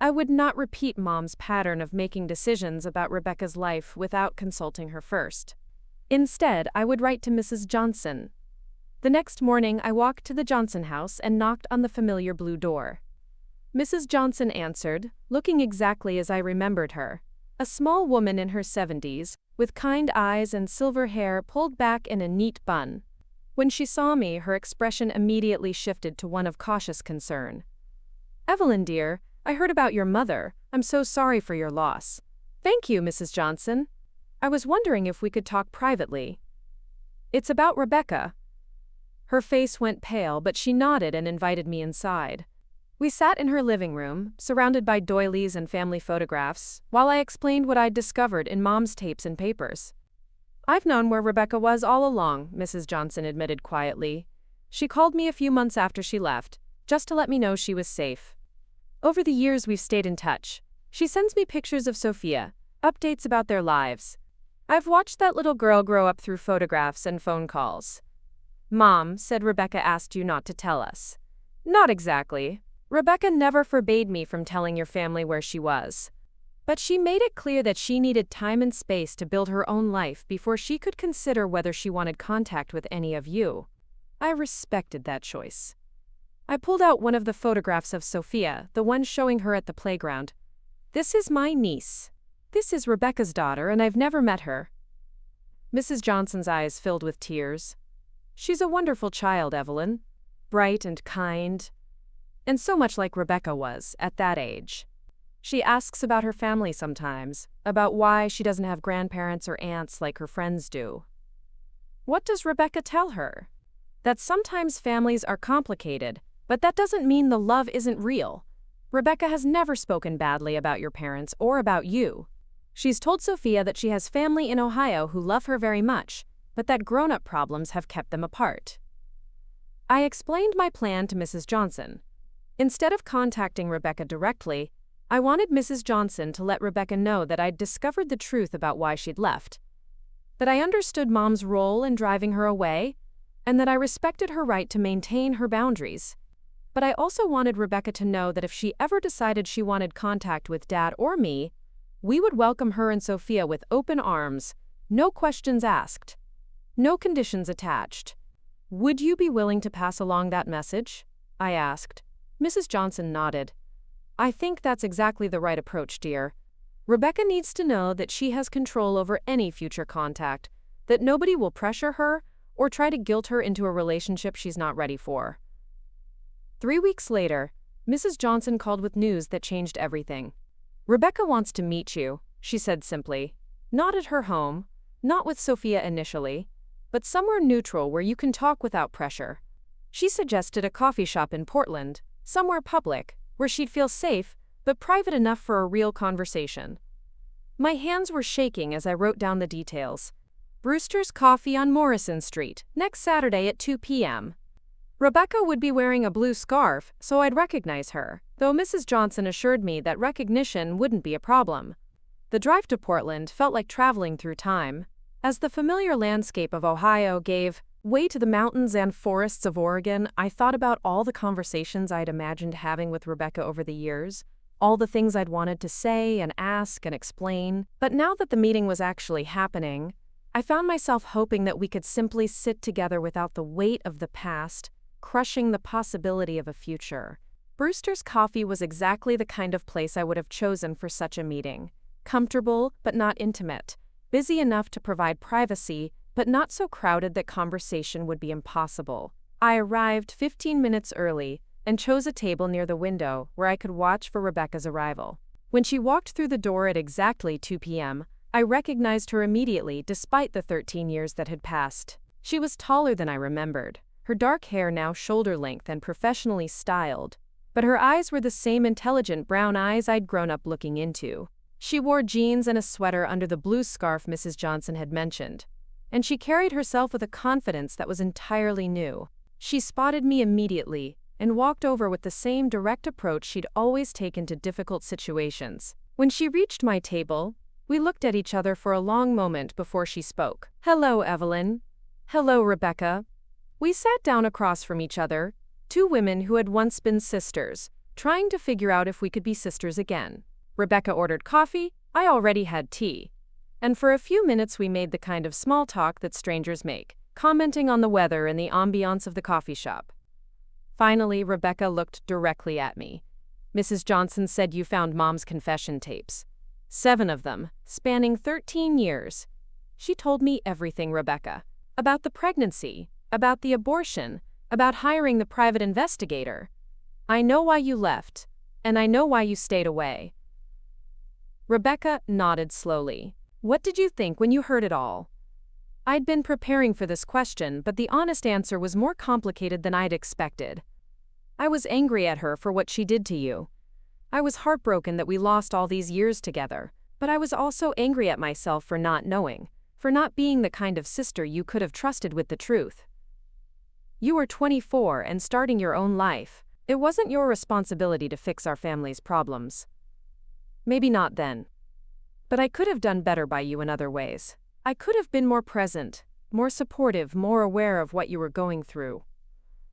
I would not repeat Mom's pattern of making decisions about Rebecca's life without consulting her first. Instead, I would write to Mrs. Johnson. The next morning, I walked to the Johnson house and knocked on the familiar blue door. Mrs. Johnson answered, looking exactly as I remembered her. A small woman in her 70s, with kind eyes and silver hair pulled back in a neat bun. When she saw me, her expression immediately shifted to one of cautious concern. "Evelyn, dear, I heard about your mother. I'm so sorry for your loss." "Thank you, Mrs. Johnson. I was wondering if we could talk privately." "It's about Rebecca." Her face went pale, but she nodded and invited me inside. We sat in her living room, surrounded by doilies and family photographs, while I explained what I'd discovered in Mom's tapes and papers. "I've known where Rebecca was all along," Mrs. Johnson admitted quietly. "She called me a few months after she left, just to let me know she was safe. Over the years we've stayed in touch. She sends me pictures of Sophia, updates about their lives. I've watched that little girl grow up through photographs and phone calls." "Mom said Rebecca asked you not to tell us." "Not exactly. Rebecca never forbade me from telling your family where she was. But she made it clear that she needed time and space to build her own life before she could consider whether she wanted contact with any of you. I respected that choice." I pulled out one of the photographs of Sophia, the one showing her at the playground. "This is my niece. This is Rebecca's daughter, and I've never met her." Mrs. Johnson's eyes filled with tears. "She's a wonderful child, Evelyn. Bright and kind. And so much like Rebecca was, at that age. She asks about her family sometimes, about why she doesn't have grandparents or aunts like her friends do." "What does Rebecca tell her?" "That sometimes families are complicated, but that doesn't mean the love isn't real. Rebecca has never spoken badly about your parents or about you. She's told Sophia that she has family in Ohio who love her very much, but that grown-up problems have kept them apart." I explained my plan to Mrs. Johnson. Instead of contacting Rebecca directly, I wanted Mrs. Johnson to let Rebecca know that I'd discovered the truth about why she'd left, that I understood Mom's role in driving her away, and that I respected her right to maintain her boundaries. But I also wanted Rebecca to know that if she ever decided she wanted contact with Dad or me, we would welcome her and Sophia with open arms, no questions asked, no conditions attached. "Would you be willing to pass along that message?" I asked. Mrs. Johnson nodded. "I think that's exactly the right approach, dear. Rebecca needs to know that she has control over any future contact, that nobody will pressure her or try to guilt her into a relationship she's not ready for." 3 weeks later, Mrs. Johnson called with news that changed everything. "Rebecca wants to meet you," she said simply. "Not at her home, not with Sophia initially, but somewhere neutral where you can talk without pressure. She suggested a coffee shop in Portland, somewhere public, where she'd feel safe, but private enough for a real conversation." My hands were shaking as I wrote down the details. "Brewster's Coffee on Morrison Street, next Saturday at 2 p.m. Rebecca would be wearing a blue scarf, so I'd recognize her, though Mrs. Johnson assured me that recognition wouldn't be a problem. The drive to Portland felt like traveling through time, as the familiar landscape of Ohio gave way to the mountains and forests of Oregon. I thought about all the conversations I'd imagined having with Rebecca over the years, all the things I'd wanted to say and ask and explain. But now that the meeting was actually happening, I found myself hoping that we could simply sit together without the weight of the past, crushing the possibility of a future. Brewster's Coffee was exactly the kind of place I would have chosen for such a meeting. Comfortable, but not intimate. Busy enough to provide privacy, but not so crowded that conversation would be impossible. I arrived 15 minutes early and chose a table near the window where I could watch for Rebecca's arrival. When she walked through the door at exactly 2 p.m., I recognized her immediately despite the 13 years that had passed. She was taller than I remembered, her dark hair now shoulder-length and professionally styled, but her eyes were the same intelligent brown eyes I'd grown up looking into. She wore jeans and a sweater under the blue scarf Mrs. Johnson had mentioned, and she carried herself with a confidence that was entirely new. She spotted me immediately and walked over with the same direct approach she'd always taken to difficult situations. When she reached my table, we looked at each other for a long moment before she spoke. "Hello, Evelyn." "Hello, Rebecca." We sat down across from each other, two women who had once been sisters, trying to figure out if we could be sisters again. Rebecca ordered coffee, I already had tea. And for a few minutes we made the kind of small talk that strangers make, commenting on the weather and the ambiance of the coffee shop. Finally, Rebecca looked directly at me. "Mrs. Johnson said you found Mom's confession tapes. 7 of them, spanning 13 years. She told me everything, Rebecca. About the pregnancy, about the abortion, about hiring the private investigator. I know why you left, and I know why you stayed away." Rebecca nodded slowly. "What did you think when you heard it all?" I'd been preparing for this question, but the honest answer was more complicated than I'd expected. I was angry at her for what she did to you. I was heartbroken that we lost all these years together, but I was also angry at myself for not knowing, for not being the kind of sister you could have trusted with the truth. You were 24 and starting your own life. It wasn't your responsibility to fix our family's problems. Maybe not then. But I could have done better by you in other ways. I could have been more present, more supportive, more aware of what you were going through.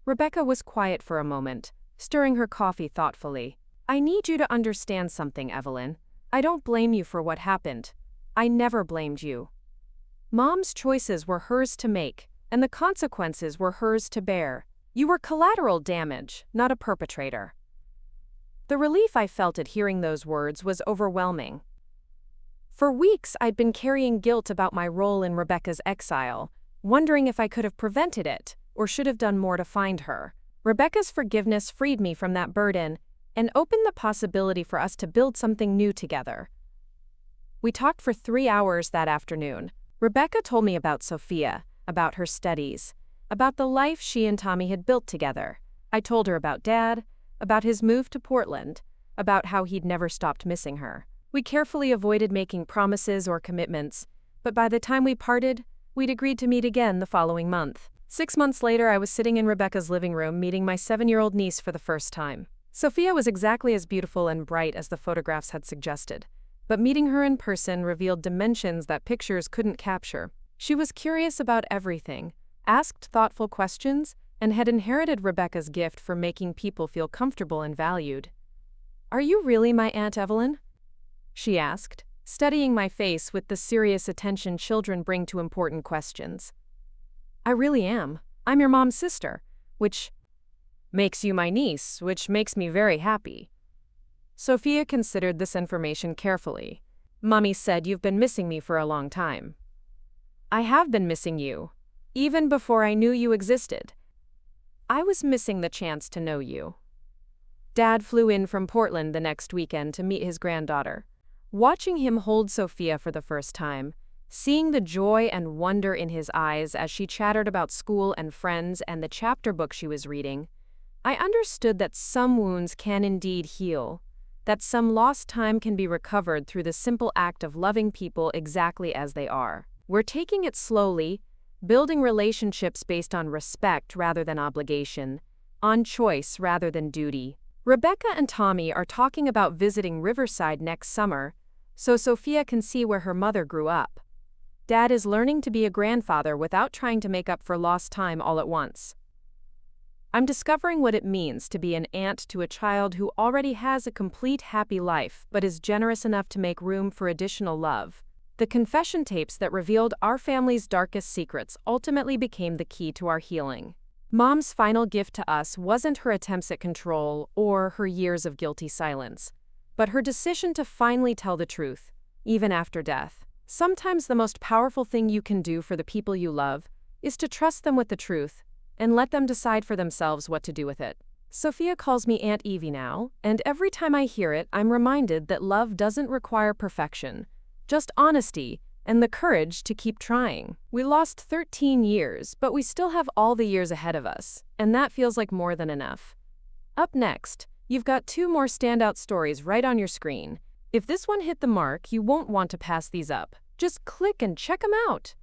Rebecca was quiet for a moment, stirring her coffee thoughtfully. "I need you to understand something, Evelyn. I don't blame you for what happened. I never blamed you. Mom's choices were hers to make, and the consequences were hers to bear. You were collateral damage, not a perpetrator." The relief I felt at hearing those words was overwhelming. For weeks, I'd been carrying guilt about my role in Rebecca's exile, wondering if I could have prevented it, or should have done more to find her. Rebecca's forgiveness freed me from that burden and opened the possibility for us to build something new together. We talked for 3 hours that afternoon. Rebecca told me about Sophia, about her studies, about the life she and Tommy had built together. I told her about Dad, about his move to Portland, about how he'd never stopped missing her. We carefully avoided making promises or commitments, but by the time we parted, we'd agreed to meet again the following month. 6 months later, I was sitting in Rebecca's living room meeting my 7-year-old niece for the first time. Sophia was exactly as beautiful and bright as the photographs had suggested, but meeting her in person revealed dimensions that pictures couldn't capture. She was curious about everything, asked thoughtful questions, and had inherited Rebecca's gift for making people feel comfortable and valued. "Are you really my Aunt Evelyn?" she asked, studying my face with the serious attention children bring to important questions. "I really am. I'm your mom's sister, which makes you my niece, which makes me very happy." Sophia considered this information carefully. "Mommy said you've been missing me for a long time." "I have been missing you, even before I knew you existed. I was missing the chance to know you." Dad flew in from Portland the next weekend to meet his granddaughter. Watching him hold Sophia for the first time, seeing the joy and wonder in his eyes as she chattered about school and friends and the chapter book she was reading, I understood that some wounds can indeed heal, that some lost time can be recovered through the simple act of loving people exactly as they are. We're taking it slowly, building relationships based on respect rather than obligation, on choice rather than duty. Rebecca and Tommy are talking about visiting Riverside next summer, so Sophia can see where her mother grew up. Dad is learning to be a grandfather without trying to make up for lost time all at once. I'm discovering what it means to be an aunt to a child who already has a complete happy life but is generous enough to make room for additional love. The confession tapes that revealed our family's darkest secrets ultimately became the key to our healing. Mom's final gift to us wasn't her attempts at control or her years of guilty silence, but her decision to finally tell the truth, even after death. Sometimes the most powerful thing you can do for the people you love is to trust them with the truth and let them decide for themselves what to do with it. Sophia calls me Aunt Evie now, and every time I hear it, I'm reminded that love doesn't require perfection, just honesty and the courage to keep trying. We lost 13 years, but we still have all the years ahead of us, and that feels like more than enough. Up next, you've got 2 more standout stories right on your screen. If this one hit the mark, you won't want to pass these up. Just click and check them out.